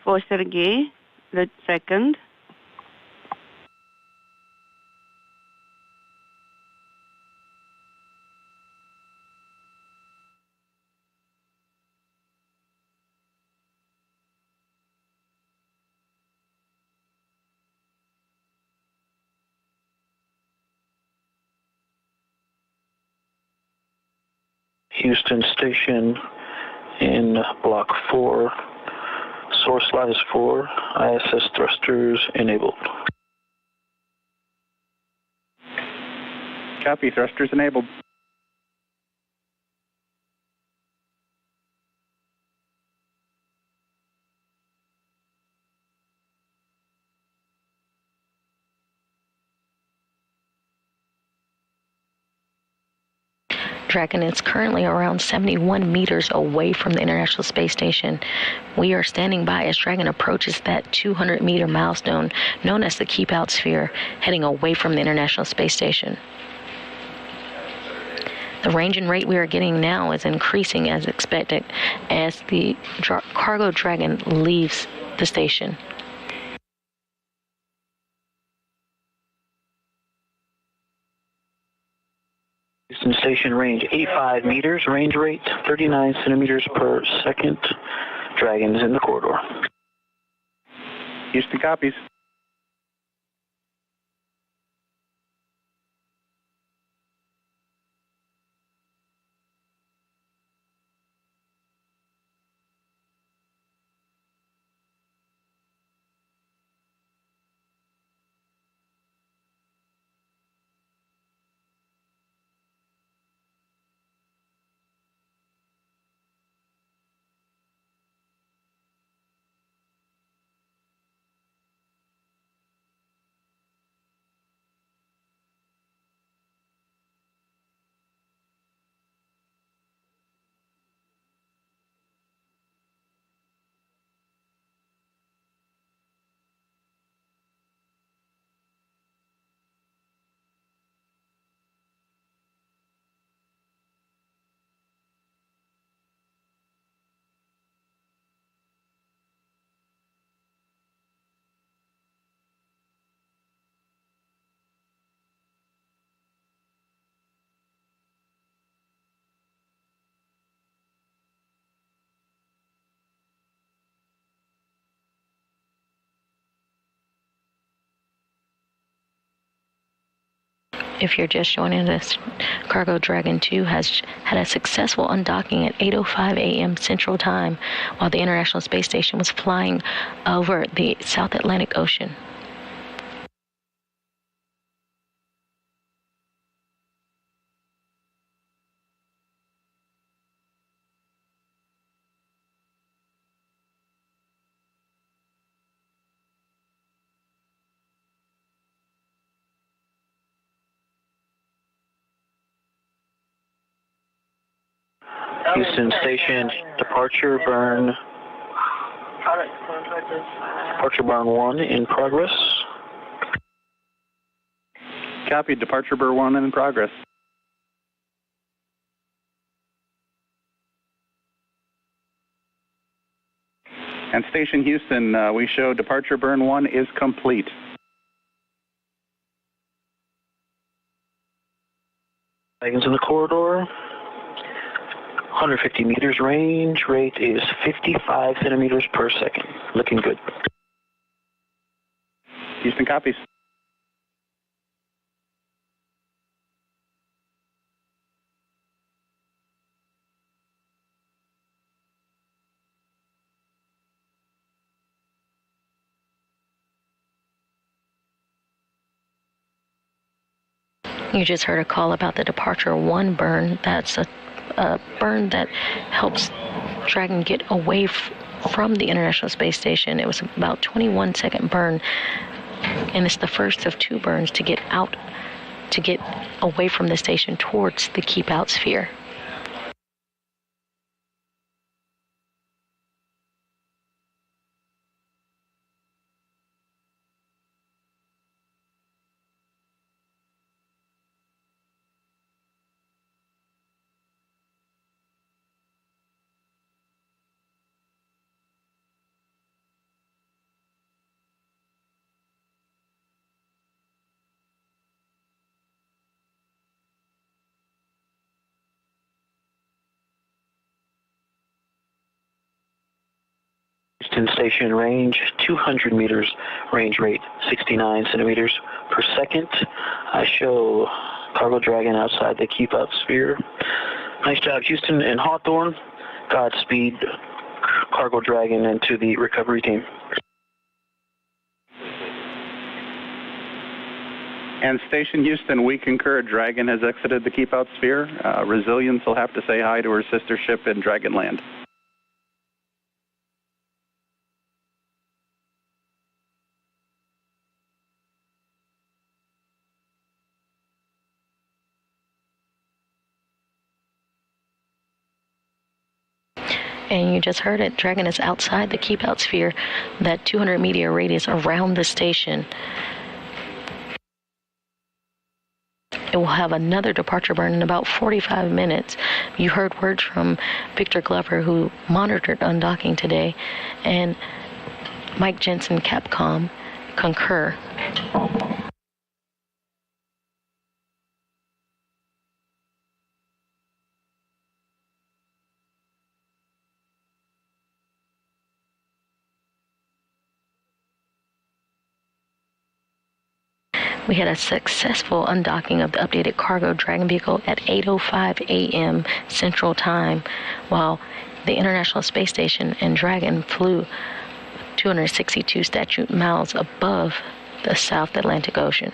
for Sergei, the second. Houston Station in Block 4. Source light is 4. ISS thrusters enabled. Copy, thrusters enabled. Dragon is currently around 71 meters away from the International Space Station. We are standing by as Dragon approaches that 200-meter milestone known as the Keep Out Sphere, heading away from the International Space Station. The range and rate we are getting now is increasing as expected as the cargo Dragon leaves the station. Houston Station range 85 meters, range rate 39 centimeters per second. Dragon is in the corridor. Houston copies. If you're just joining us, Cargo Dragon 2 has had a successful undocking at 8:05 a.m. Central Time while the International Space Station was flying over the South Atlantic Ocean. Houston Station, departure burn 1 in progress. Copy, departure burn 1 in progress. And Station Houston, we show departure burn 1 is complete. Dragon's in the corridor. 150 meters range, rate is 55 centimeters per second. Looking good. Houston copies. You just heard a call about the departure 1 burn. That's a burn that helps Dragon get away from the International Space Station. It was about 21-second burn, and it's the first of 2 burns to get away from the station towards the Keep Out Sphere. Houston Station range 200 meters, range rate 69 centimeters per second. I show Cargo Dragon outside the Keep Out Sphere. Nice job, Houston and Hawthorne. Godspeed, Cargo Dragon, and to the recovery team. And Station Houston, we concur. Dragon has exited the keep-out sphere. Resilience will have to say hi to her sister ship in Dragonland. And you just heard it. Dragon is outside the keep-out sphere, that 200 meter radius around the station. It will have another departure burn in about 45 minutes. You heard words from Victor Glover, who monitored undocking today, and Mike Jensen, Capcom, concur. We had a successful undocking of the updated cargo Dragon vehicle at 8:05 a.m. Central Time, while the International Space Station and Dragon flew 262 statute miles above the South Atlantic Ocean.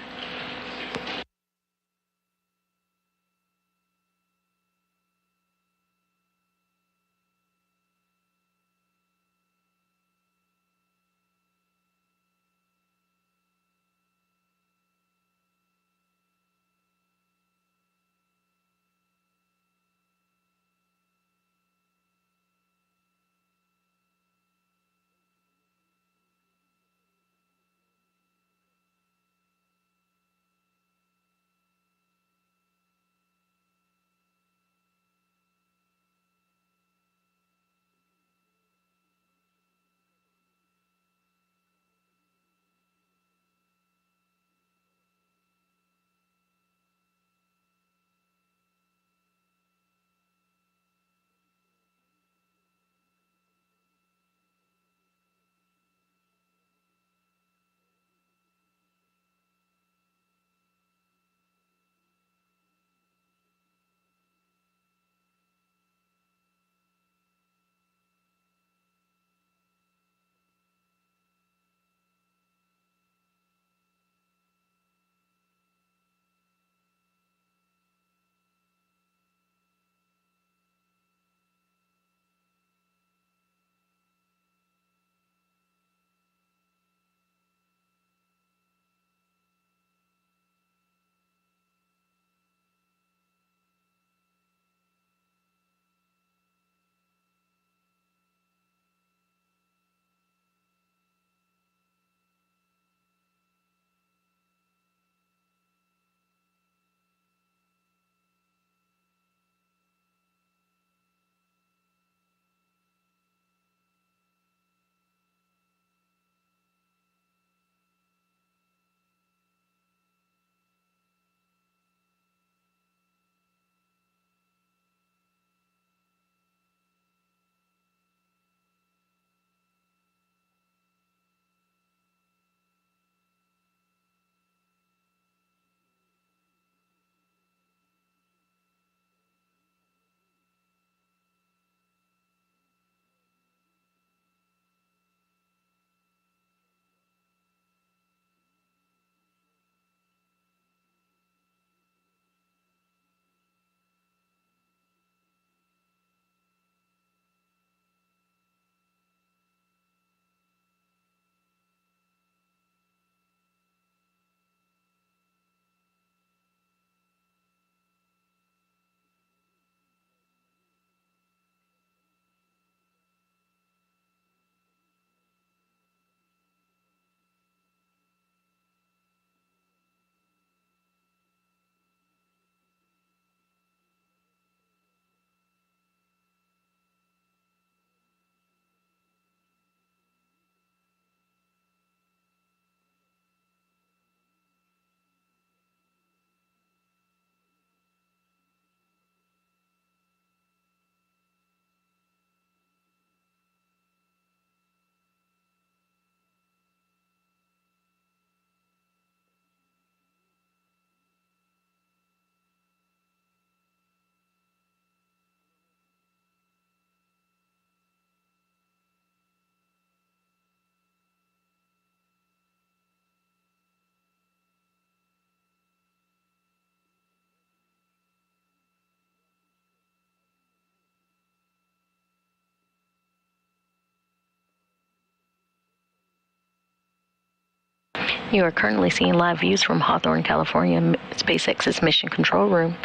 You are currently seeing live views from Hawthorne, California, SpaceX's Mission Control Room.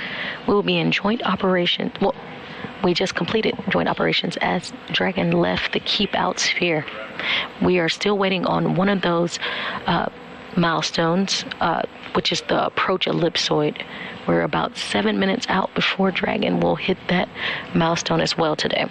We will be in joint operation. Well, we just completed joint operations as Dragon left the Keep Out sphere. We are still waiting on one of those milestones, which is the approach ellipsoid. We're about 7 minutes out before Dragon will hit that milestone as well today.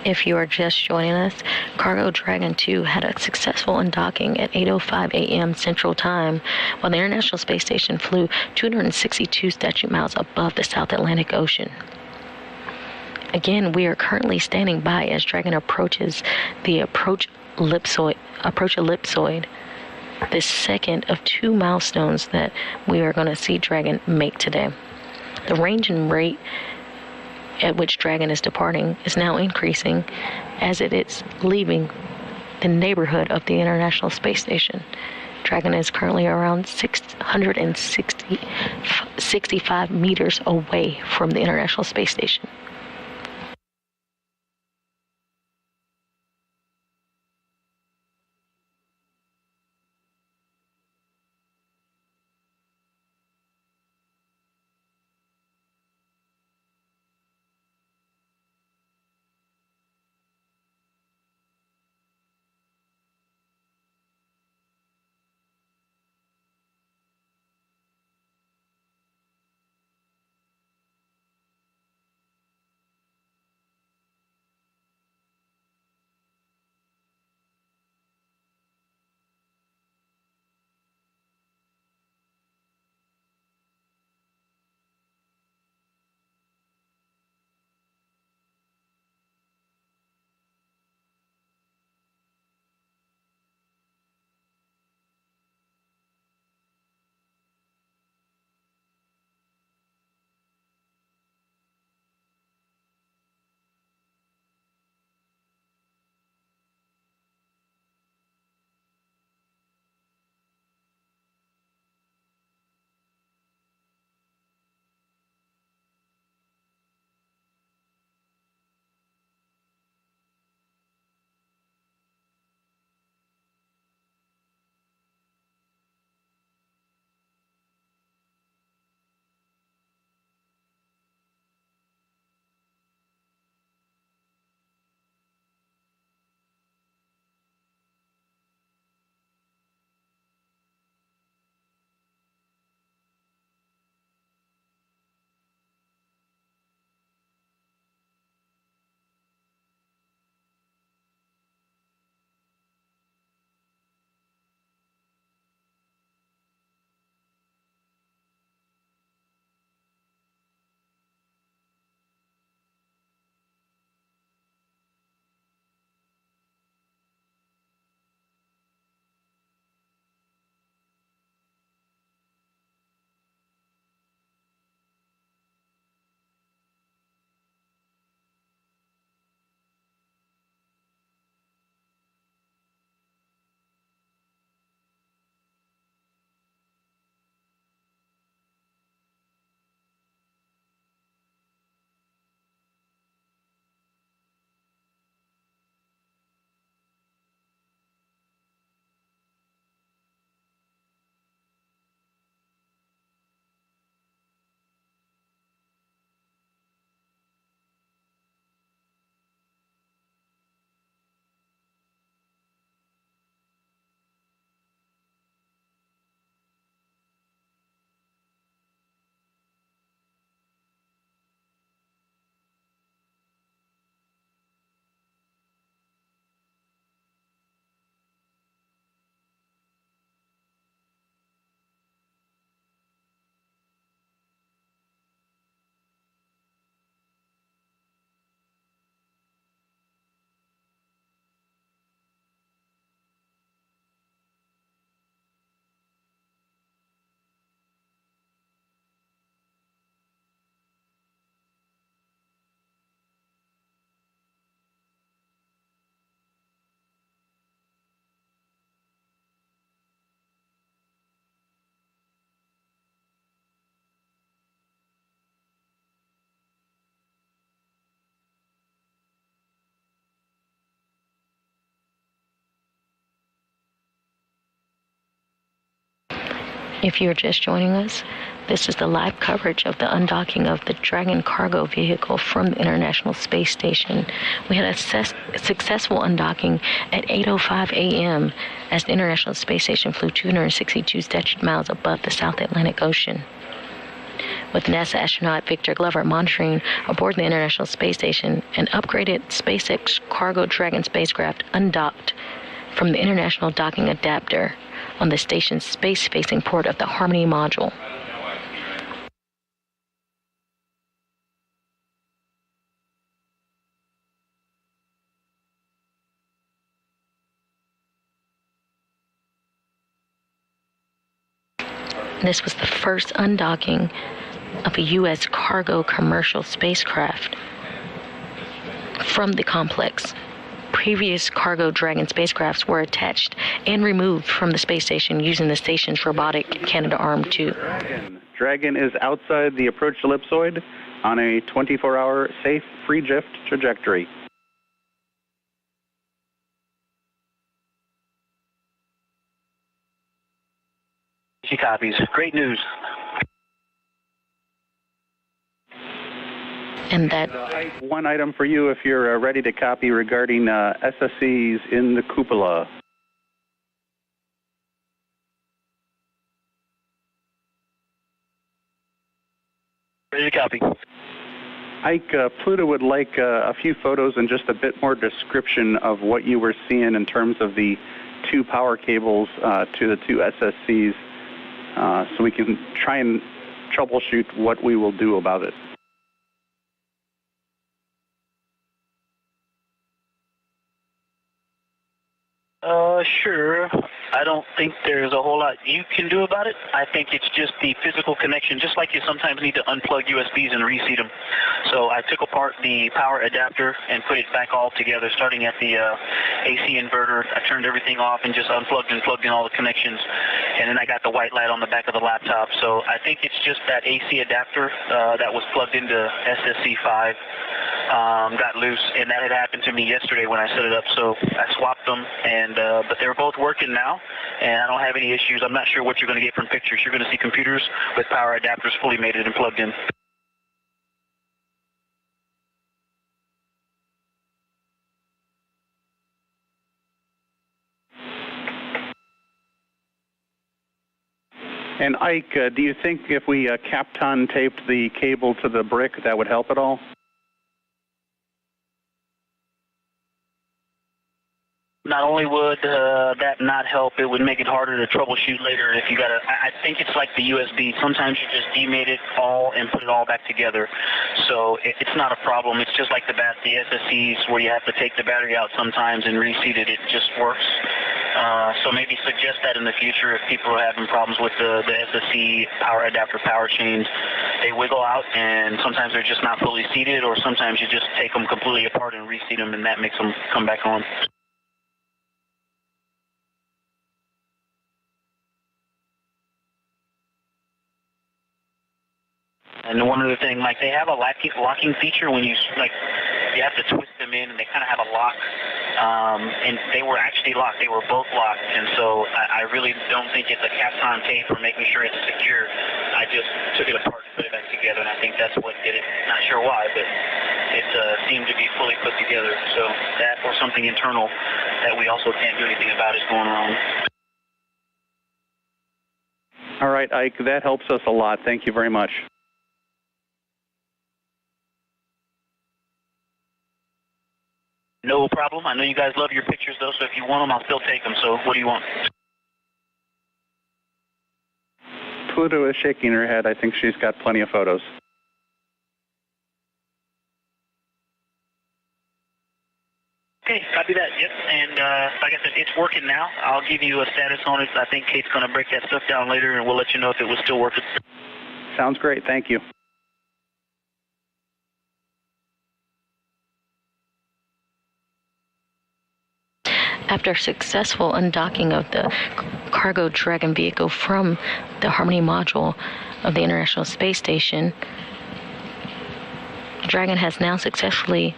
If you are just joining us, Cargo Dragon 2 had a successful undocking at 8:05 a.m. Central Time, while the International Space Station flew 262 statute miles above the South Atlantic Ocean. Again, we are currently standing by as Dragon approaches the approach ellipsoid, the second of two milestones that we are going to see Dragon make today. The range and rate at which Dragon is departing is now increasing as it is leaving the neighborhood of the International Space Station. Dragon is currently around 665 meters away from the International Space Station. If you're just joining us, this is the live coverage of the undocking of the Dragon cargo vehicle from the International Space Station. We had a successful undocking at 8:05 a.m. as the International Space Station flew 262 statute miles above the South Atlantic Ocean. With NASA astronaut Victor Glover monitoring aboard the International Space Station, an upgraded SpaceX cargo Dragon spacecraft undocked from the International Docking Adapter on the station's space-facing port of the Harmony module. This was the first undocking of a U.S. cargo commercial spacecraft from the complex. Previous cargo Dragon spacecrafts were attached and removed from the space station using the station's robotic Canadarm2. Dragon is outside the approach ellipsoid on a 24-hour safe free drift trajectory. She copies. Great news. And that one item for you if you're ready to copy regarding SSEs in the cupola. Ready to copy. Ike, Pluto would like a few photos and just a bit more description of what you were seeing in terms of the two power cables to the two SSCs so we can try and troubleshoot what we will do about it. Sure. I don't think there's a whole lot you can do about it. I think it's just the physical connection, just like you sometimes need to unplug USBs and reseat them. So I took apart the power adapter and put it back all together, starting at the AC inverter. I turned everything off and just unplugged and plugged in all the connections. And then I got the white light on the back of the laptop. So I think it's just that AC adapter that was plugged into SSC5 got loose, and that had happened to me yesterday when I set it up. So I swapped them, and but they're both working now, and I don't have any issues. I'm not sure what you're going to get from pictures. You're going to see computers with power adapters fully mated and plugged in. And Ike, do you think if we Kapton taped the cable to the brick, that would help at all? Not only would that not help, it would make it harder to troubleshoot later if you got to. I think it's like the USB. Sometimes you just demate it all and put it all back together. So it's not a problem. It's just like the SSCs where you have to take the battery out sometimes and reseat it. It just works. So maybe suggest that in the future if people are having problems with the SSC power adapter power chains. They wiggle out, and sometimes they're just not fully seated, or sometimes you just take them completely apart and reseat them, and that makes them come back on. And one other thing, like they have a locking feature when you have to twist them in, and they kind of have a lock. And they were actually locked. They were both locked. And so I really don't think it's a Kapton tape for making sure it's secure. I just took it apart and put it back together, and I think that's what did it. Not sure why, but it seemed to be fully put together. So that or something internal that we also can't do anything about is going wrong. All right, Ike, that helps us a lot. Thank you very much. No problem. I know you guys love your pictures, though, so if you want them, I'll still take them. So what do you want? Pluto is shaking her head. I think she's got plenty of photos. Okay, copy that. Yep. And like I said, it's working now. I'll give you a status on it. I think Kate's going to break that stuff down later, and we'll let you know if it was still working. Sounds great. Thank you. After successful undocking of the cargo Dragon vehicle from the Harmony module of the International Space Station, Dragon has now successfully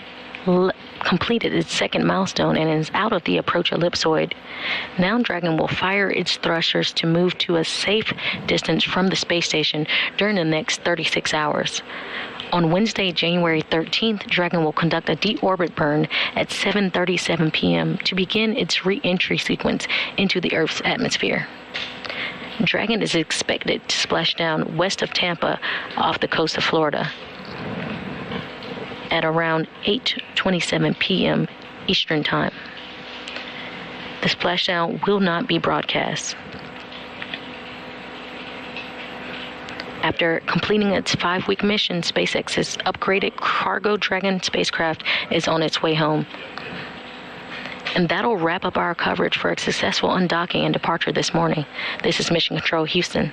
completed its second milestone and is out of the approach ellipsoid. Now Dragon will fire its thrusters to move to a safe distance from the space station during the next 36 hours. On Wednesday, January 13th, Dragon will conduct a deorbit burn at 7:37 p.m. to begin its re-entry sequence into the Earth's atmosphere. Dragon is expected to splash down west of Tampa off the coast of Florida at around 8:27 p.m. Eastern Time. The splashdown will not be broadcast. After completing its 5-week mission, SpaceX's upgraded Cargo Dragon spacecraft is on its way home. And that'll wrap up our coverage for a successful undocking and departure this morning. This is Mission Control Houston.